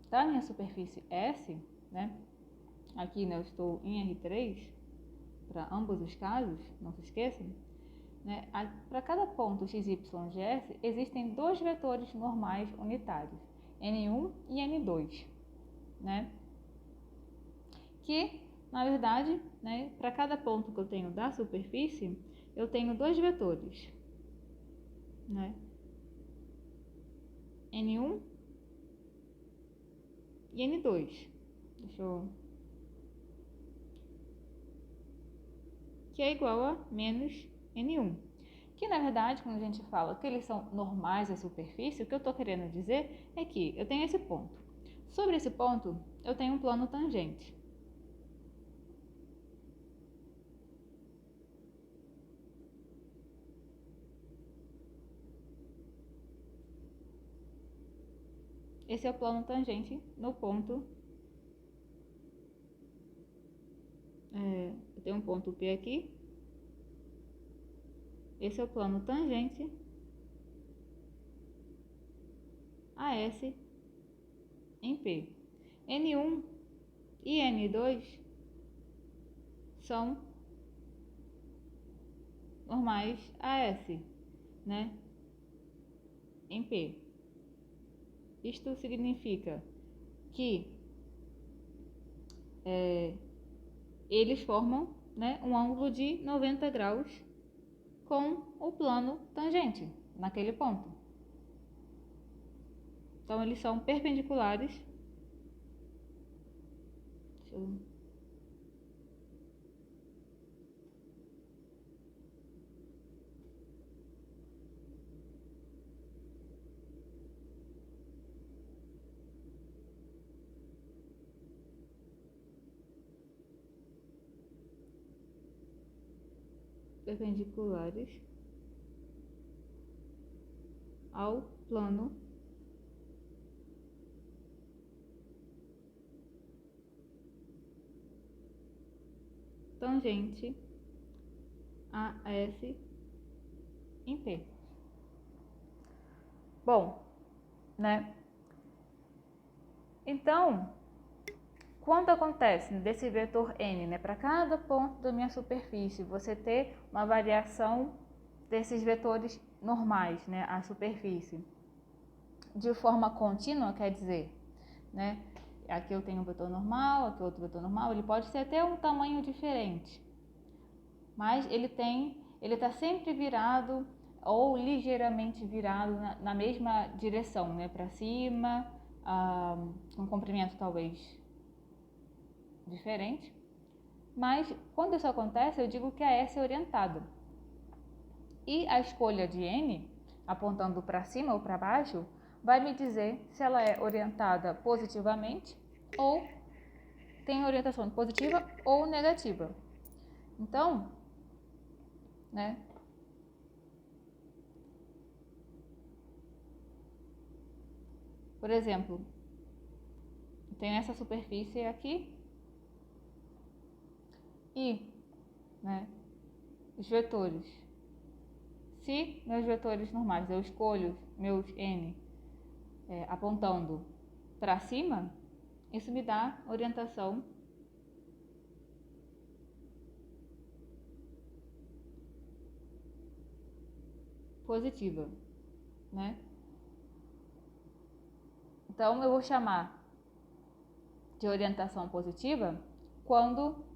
S1: da minha superfície S, né? Aqui, né, eu estou em R3, para ambos os casos, não se esqueçam, né? Para cada ponto x, y de S, existem dois vetores normais unitários, N1 e N2, né? Que, na verdade, né, para cada ponto que eu tenho da superfície, eu tenho dois vetores, né? N1 e N2. Deixa eu... que é igual a menos N1. Que, na verdade, quando a gente fala que eles são normais à superfície, o que eu estou querendo dizer é que eu tenho esse ponto. Sobre esse ponto, eu tenho um plano tangente. Esse é o plano tangente no ponto. Eu tenho um ponto P aqui. Esse é o plano tangente a S em P. N1 e N2 são normais a S, né? Em P. Isto significa que eles formam, né, um ângulo de 90 graus com o plano tangente naquele ponto. Então, eles são perpendiculares. Perpendiculares ao plano tangente a S em P. Bom, né? Então, quando acontece desse vetor n, né, para cada ponto da minha superfície, você ter uma variação desses vetores normais, né, à superfície, de forma contínua, quer dizer, né, aqui eu tenho um vetor normal, aqui outro vetor normal, ele pode ser até um tamanho diferente, mas ele está sempre virado ou ligeiramente virado na mesma direção, né, para cima, um comprimento talvez diferente, mas quando isso acontece eu digo que a S é orientada. E a escolha de N, apontando para cima ou para baixo, vai me dizer se ela é orientada positivamente ou tem orientação positiva ou negativa. Então, né, por exemplo, tenho essa superfície aqui e, né, os vetores. Se meus vetores normais, eu escolho meus N apontando para cima, isso me dá orientação positiva, né? Então, eu vou chamar de orientação positiva quando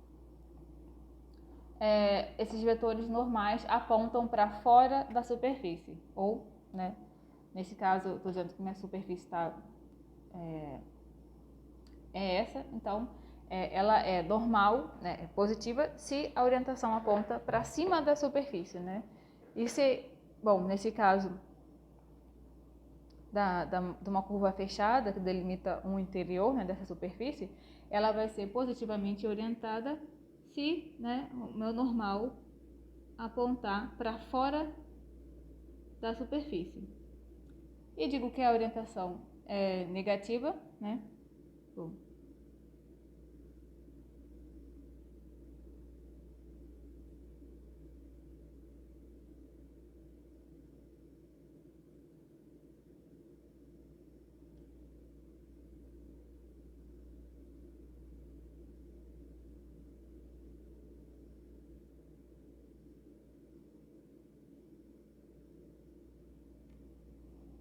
S1: esses vetores normais apontam para fora da superfície. Ou, né, nesse caso, eu estou dizendo que minha superfície é essa, então ela é normal, né, é positiva, se a orientação aponta para cima da superfície, né? E se, bom, nesse caso de uma curva fechada que delimita um interior, né, dessa superfície, ela vai ser positivamente orientada se, né, o meu normal apontar para fora da superfície. E digo que a orientação é negativa, né? Bom,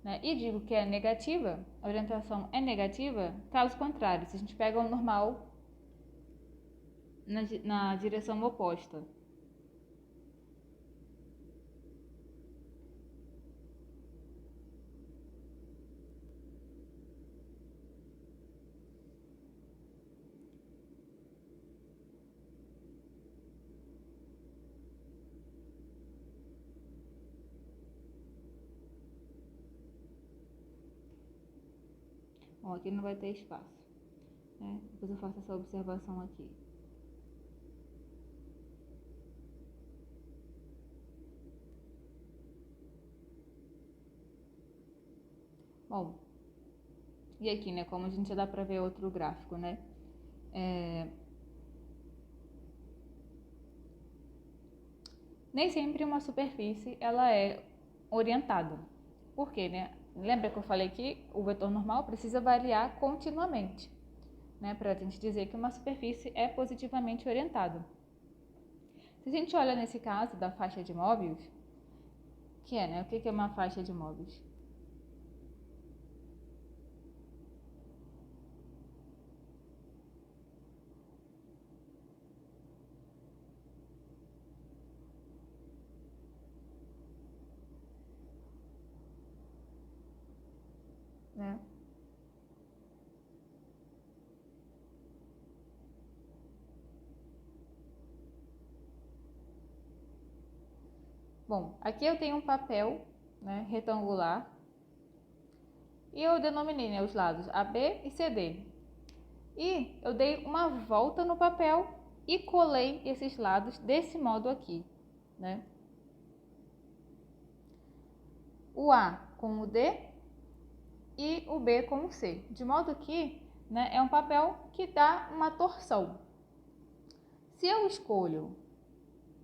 S1: né? E digo que é negativa, a orientação é negativa, caso contrário, se a gente pega o normal na direção oposta. Bom, aqui não vai ter espaço, né? Depois eu faço essa observação aqui. Bom, e aqui, né, como a gente já dá para ver outro gráfico, né? Nem sempre uma superfície ela é orientada. Por quê, né? Lembra que eu falei que o vetor normal precisa variar continuamente, né, para a gente dizer que uma superfície é positivamente orientada. Se a gente olha nesse caso da faixa de Möbius, que é, né? O que é uma faixa de Möbius? Né? Bom, aqui eu tenho um papel, né, retangular e eu denominei, né, os lados AB e CD. E eu dei uma volta no papel e colei esses lados desse modo aqui, né? O A com o D e o B com o C, de modo que, né, é um papel que dá uma torção. Se eu escolho,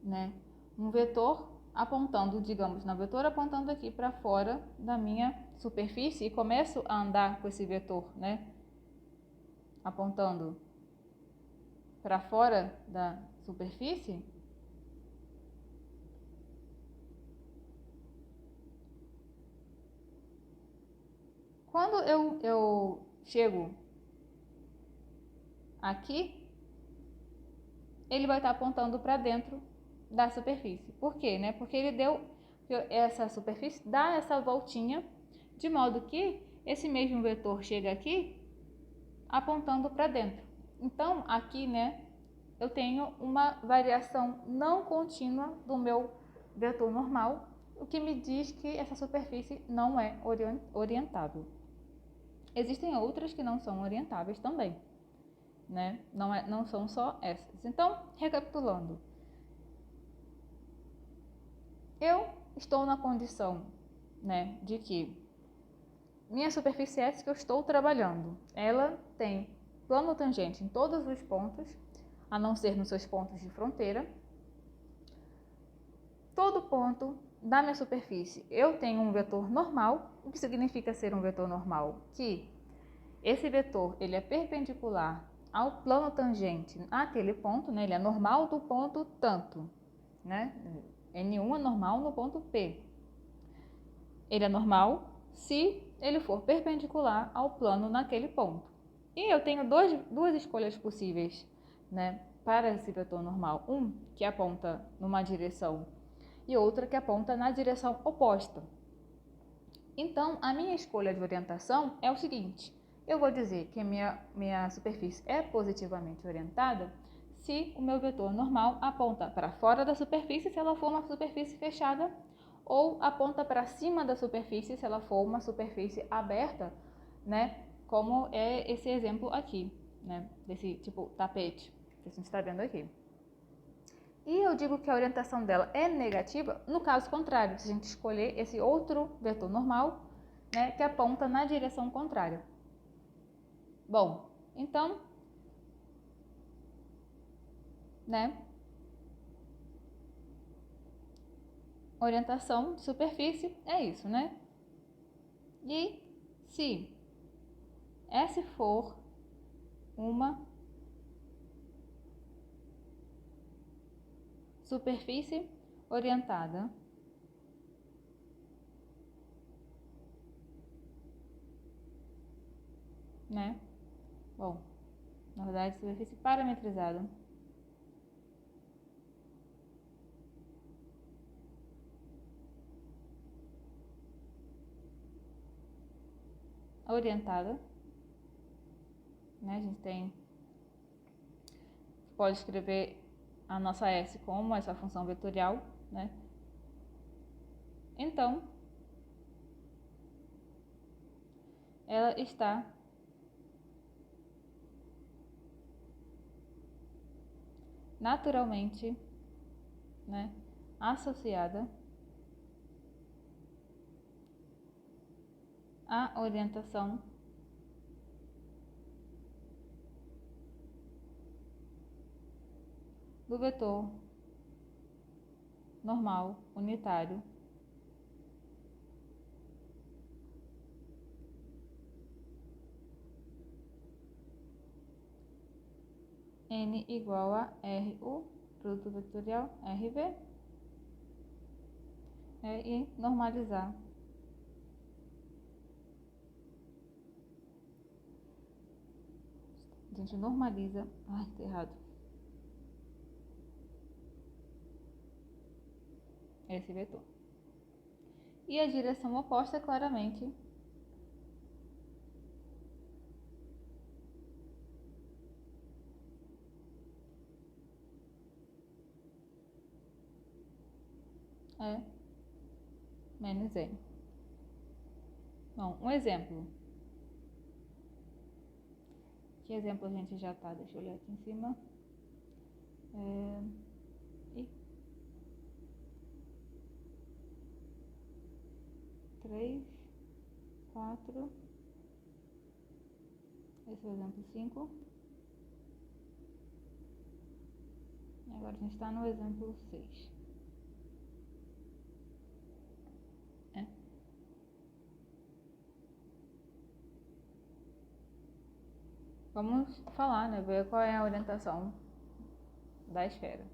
S1: né, um vetor apontando, digamos, na vetor apontando aqui para fora da minha superfície e começo a andar com esse vetor, né, apontando para fora da superfície, quando eu chego aqui, ele vai estar apontando para dentro da superfície. Por quê? Né? Porque ele deu, essa superfície dá essa voltinha, de modo que esse mesmo vetor chega aqui apontando para dentro. Então, aqui, né, eu tenho uma variação não contínua do meu vetor normal, o que me diz que essa superfície não é orientável. Existem outras que não são orientáveis também, né? Não são só essas. Então, recapitulando, eu estou na condição, né, de que minha superfície S que eu estou trabalhando, ela tem plano tangente em todos os pontos, a não ser nos seus pontos de fronteira. Todo ponto da minha superfície eu tenho um vetor normal. O que significa ser um vetor normal? Que esse vetor ele é perpendicular ao plano tangente àquele ponto, né? Ele é normal do ponto tanto, né? N1 é normal no ponto P. Ele é normal se ele for perpendicular ao plano naquele ponto. E eu tenho duas escolhas possíveis, né, para esse vetor normal. Um que aponta numa direção e outra que aponta na direção oposta. Então, a minha escolha de orientação é o seguinte: eu vou dizer que a minha superfície é positivamente orientada se o meu vetor normal aponta para fora da superfície, se ela for uma superfície fechada, ou aponta para cima da superfície, se ela for uma superfície aberta, né? Como é esse exemplo aqui, né? Desse tipo tapete que a gente está vendo aqui. E eu digo que a orientação dela é negativa no caso contrário, se a gente escolher esse outro vetor normal, né, que aponta na direção contrária. Bom, então, né, orientação de superfície é isso, né? E se S for uma superfície orientada né? Bom, na verdade, superfície parametrizada. Orientada, né? A gente pode escrever a nossa S como essa função vetorial, né? Então, ela está naturalmente, né, associada à orientação do vetor normal unitário N igual a RU, produto vetorial RV, e normalizar a gente normaliza, ai, tá errado, esse vetor. E a direção oposta, claramente, é menos N. Bom, um exemplo. Que exemplo a gente já tá? Deixa eu olhar aqui em cima. E 3, 4. Esse é o exemplo 5. E agora a gente está no exemplo 6. Vamos falar, né? Ver qual é a orientação da esfera.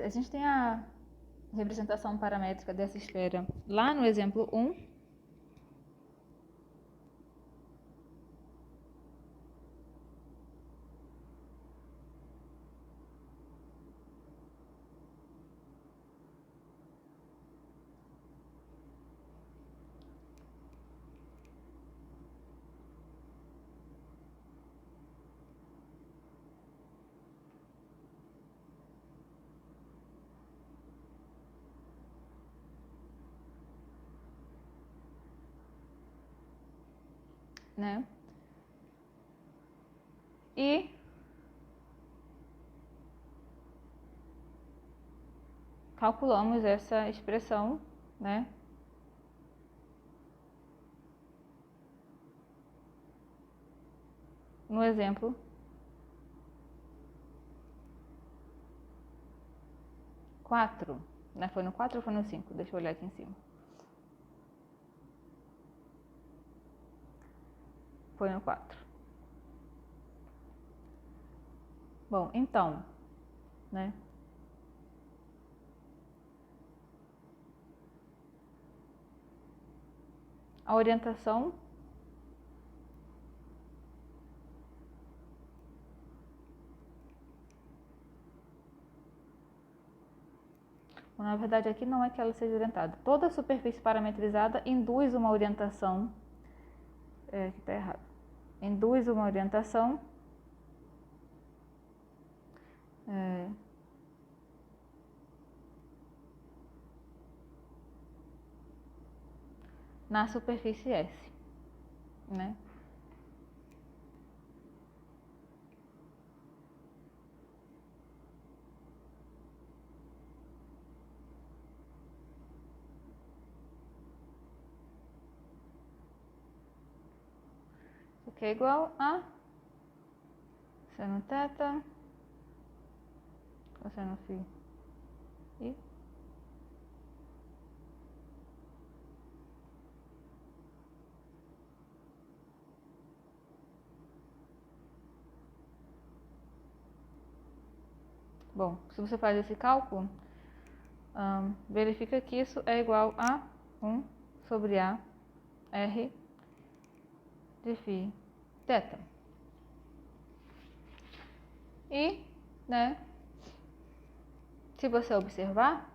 S1: A gente tem a representação paramétrica dessa esfera lá no exemplo 1. Né? E calculamos essa expressão, né? No exemplo 4, né? Foi no 4 ou foi no 5? Deixa eu olhar aqui em cima. Foi no 4. Bom, então, né? A orientação na verdade aqui não é que ela seja orientada. Toda superfície parametrizada induz uma orientação. Aqui está errado. Induz uma orientação na superfície S, né? Isso aqui é igual a seno θ cosseno φ e bom, se você faz esse cálculo, verifica que isso é igual a 1 sobre A R de φ θ. E, né, se você observar,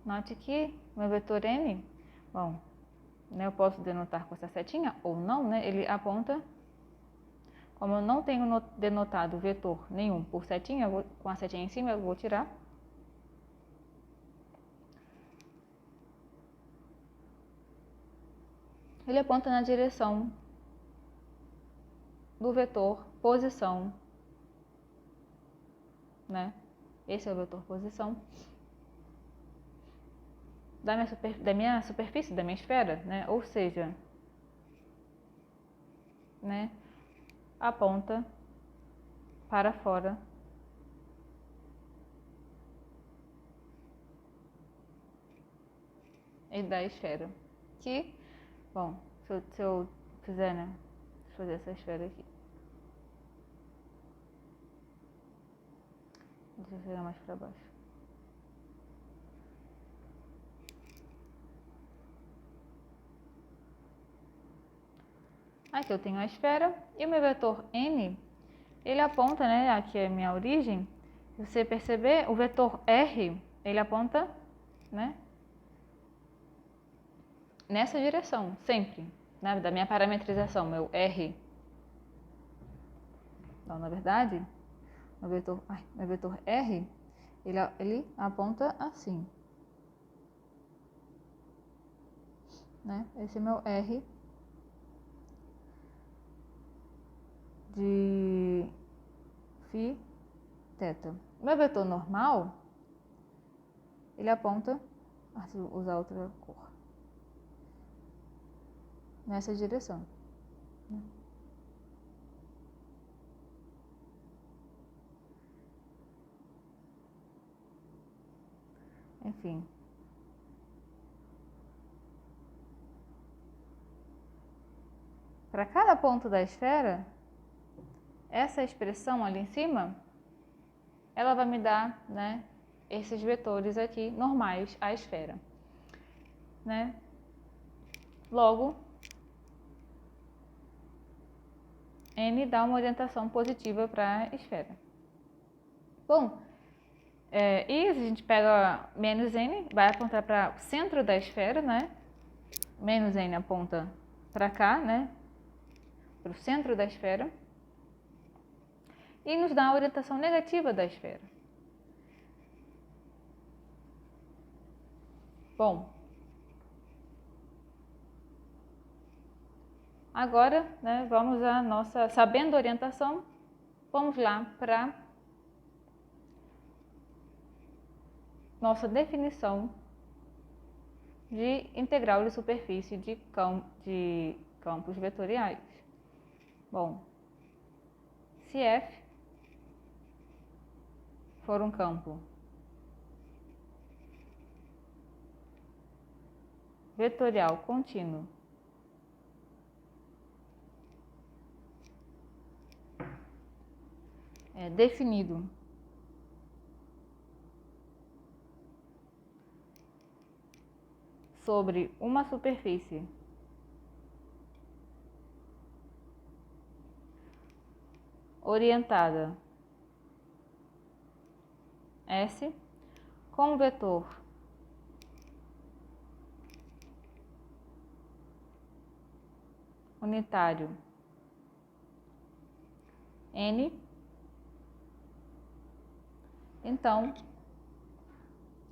S1: note que meu vetor n, bom, né, eu posso denotar com essa setinha ou não, né, ele aponta, como eu não tenho denotado vetor nenhum por setinha, com a setinha em cima eu vou tirar. Ele aponta na direção do vetor posição, né? Esse é o vetor posição da minha superfície, da minha esfera, né? Ou seja, né? Aponta para fora e da esfera. Que, bom, se eu fizer, né? Deixa eu fazer essa esfera aqui. Deixa eu chegar mais para baixo. Aqui eu tenho a esfera e o meu vetor n, ele aponta, né? Aqui é a minha origem. Se você perceber, o vetor r, ele aponta, né? Nessa direção, sempre, né? Da minha parametrização, meu r. Então, na verdade, meu vetor r, ele aponta assim, né? Esse é meu r de φ θ. Meu vetor normal, ele aponta, se eu usar outra cor, nessa direção, né? Enfim. para cada ponto da esfera, essa expressão ali em cima, ela vai me dar, né, esses vetores aqui normais à esfera, né? Logo, n dá uma orientação positiva para a esfera. Bom, e a gente pega menos n, vai apontar para o centro da esfera, né? Menos n aponta para cá, né? Para o centro da esfera. E nos dá a orientação negativa da esfera. Bom, agora, né, vamos à nossa, sabendo a orientação, vamos lá para nossa definição de integral de superfície de campos vetoriais. Bom, se F for um campo vetorial contínuo definido sobre uma superfície orientada S com vetor unitário N, então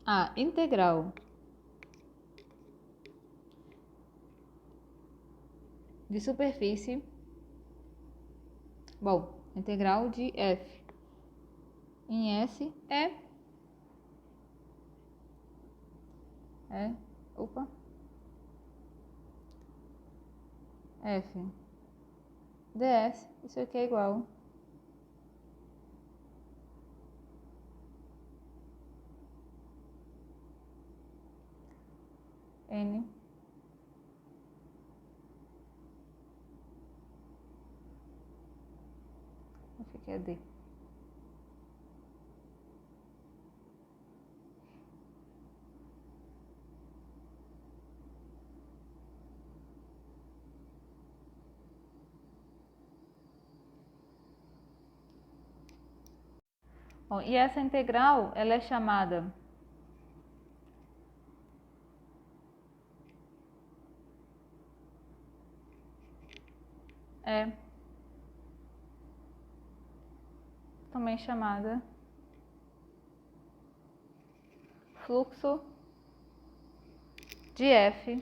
S1: a integral de superfície, bom, integral de F em S F ds, isso aqui é igual N isso aqui é D. Bom, e essa integral, ela é chamada também chamada fluxo de F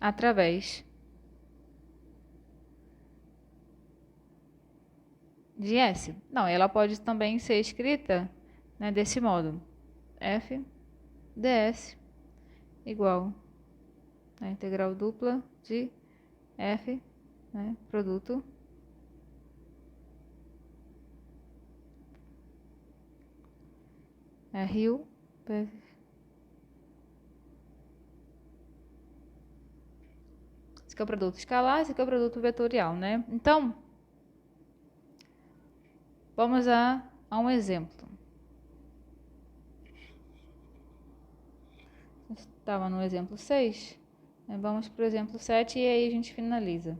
S1: através de S. Não, ela pode também ser escrita, né, desse modo. F ds igual a integral dupla de F, né, produto RU. Esse aqui é o produto escalar, esse aqui é o produto vetorial, né? Então, vamos a um exemplo. A gente estava no exemplo 6, né? Vamos para o exemplo 7 e aí a gente finaliza.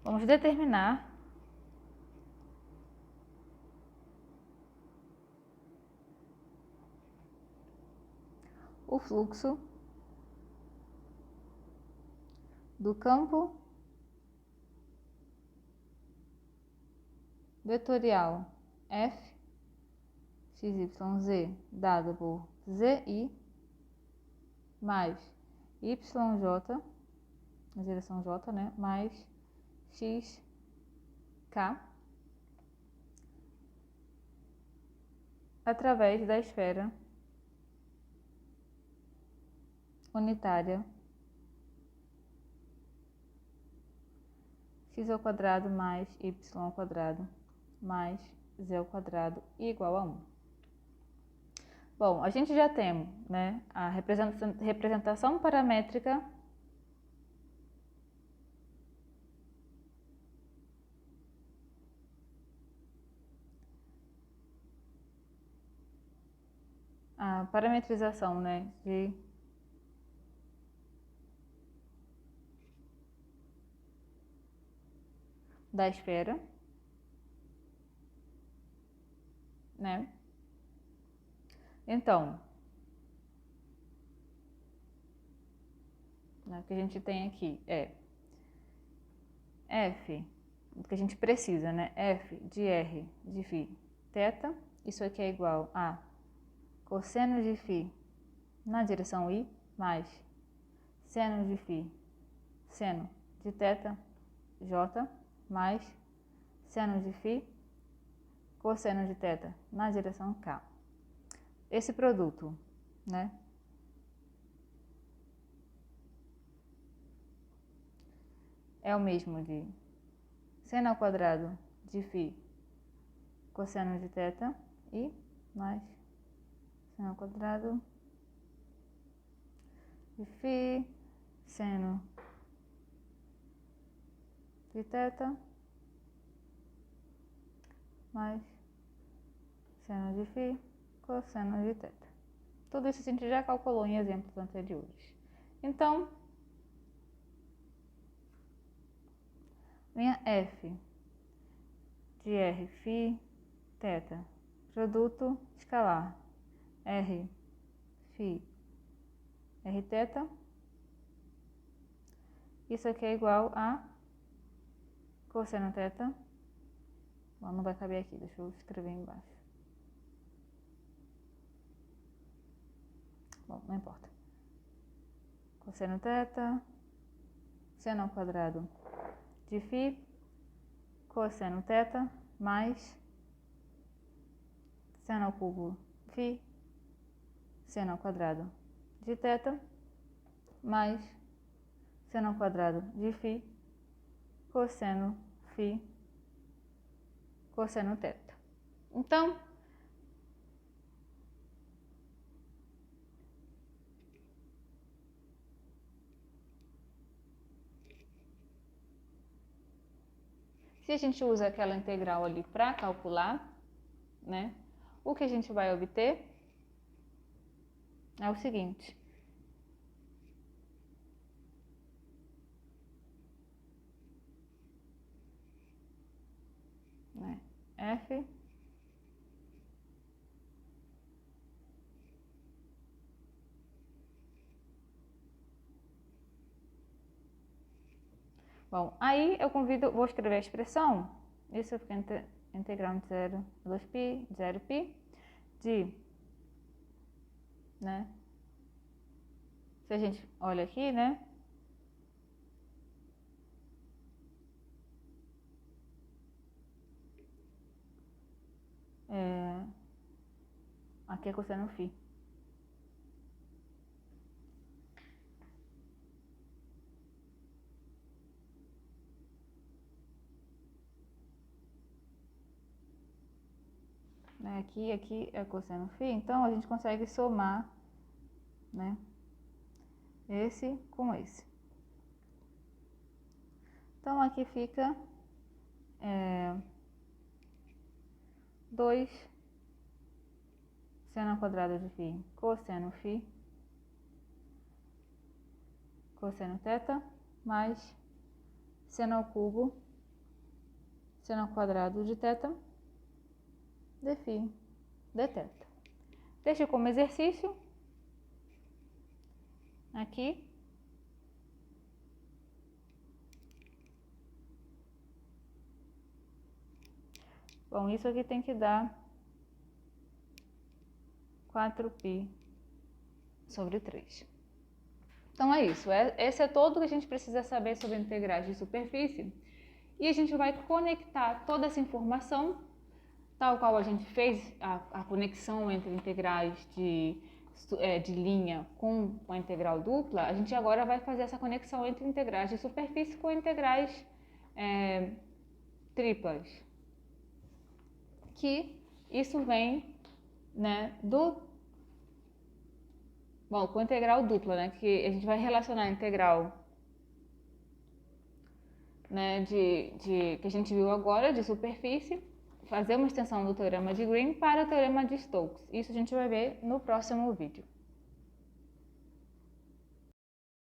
S1: Vamos determinar o fluxo do campo vetorial F XYZ dado por ZI mais YJ, na direção J, né, mais XK através da esfera unitária x² mais y² mais z ao quadrado igual a 1. Bom, a gente já tem, né, a representação paramétrica a parametrização, né, da esfera, né? Então, né, o que a gente tem aqui é f, o que a gente precisa, né? F de r de φ θ, isso aqui é igual a cosseno de φ na direção i mais seno de φ seno de θ j mais seno de φ cosseno de θ na direção k. Esse produto, né, é o mesmo de seno ao quadrado de φ cosseno de θ e mais seno ao quadrado de φ seno de θ mais seno de φ cosseno de θ. Tudo isso a gente já calculou em exemplos anteriores. Então, minha f de r φ θ, produto escalar r φ r θ, isso aqui é igual a cosseno θ. Bom, não vai caber aqui, deixa eu escrever embaixo. Bom, não importa. Cosseno θ, seno ao quadrado de φ, cosseno θ, mais seno ao cubo φ, seno ao quadrado de θ, mais seno ao quadrado de φ, cosseno φ, cosseno θ. Então, se a gente usa aquela integral ali para calcular, né, o que a gente vai obter é o seguinte. Né, f Bom, aí eu convido, vou escrever a expressão, isso fica integral de 0 a 2π, 0π, de, né, se a gente olha aqui, né, aqui é cosseno φ. Aqui é cosseno φ, então a gente consegue somar, né, esse com esse. Então aqui fica 2 seno ao quadrado de φ cosseno φ cosseno θ mais seno ao cubo seno ao quadrado de θ de φ dθ. Deixo como exercício aqui. Bom, isso aqui tem que dar 4π sobre 3. Então é isso. Esse é todo que a gente precisa saber sobre integrais de superfície. E a gente vai conectar toda essa informação, tal qual a gente fez a conexão entre integrais de linha com a integral dupla, a gente agora vai fazer essa conexão entre integrais de superfície com integrais triplas. que isso vem, né, com integral dupla, né, que a gente vai relacionar a integral, né, que a gente viu agora, de superfície, fazer uma extensão do teorema de Green para o teorema de Stokes. Isso a gente vai ver no próximo vídeo.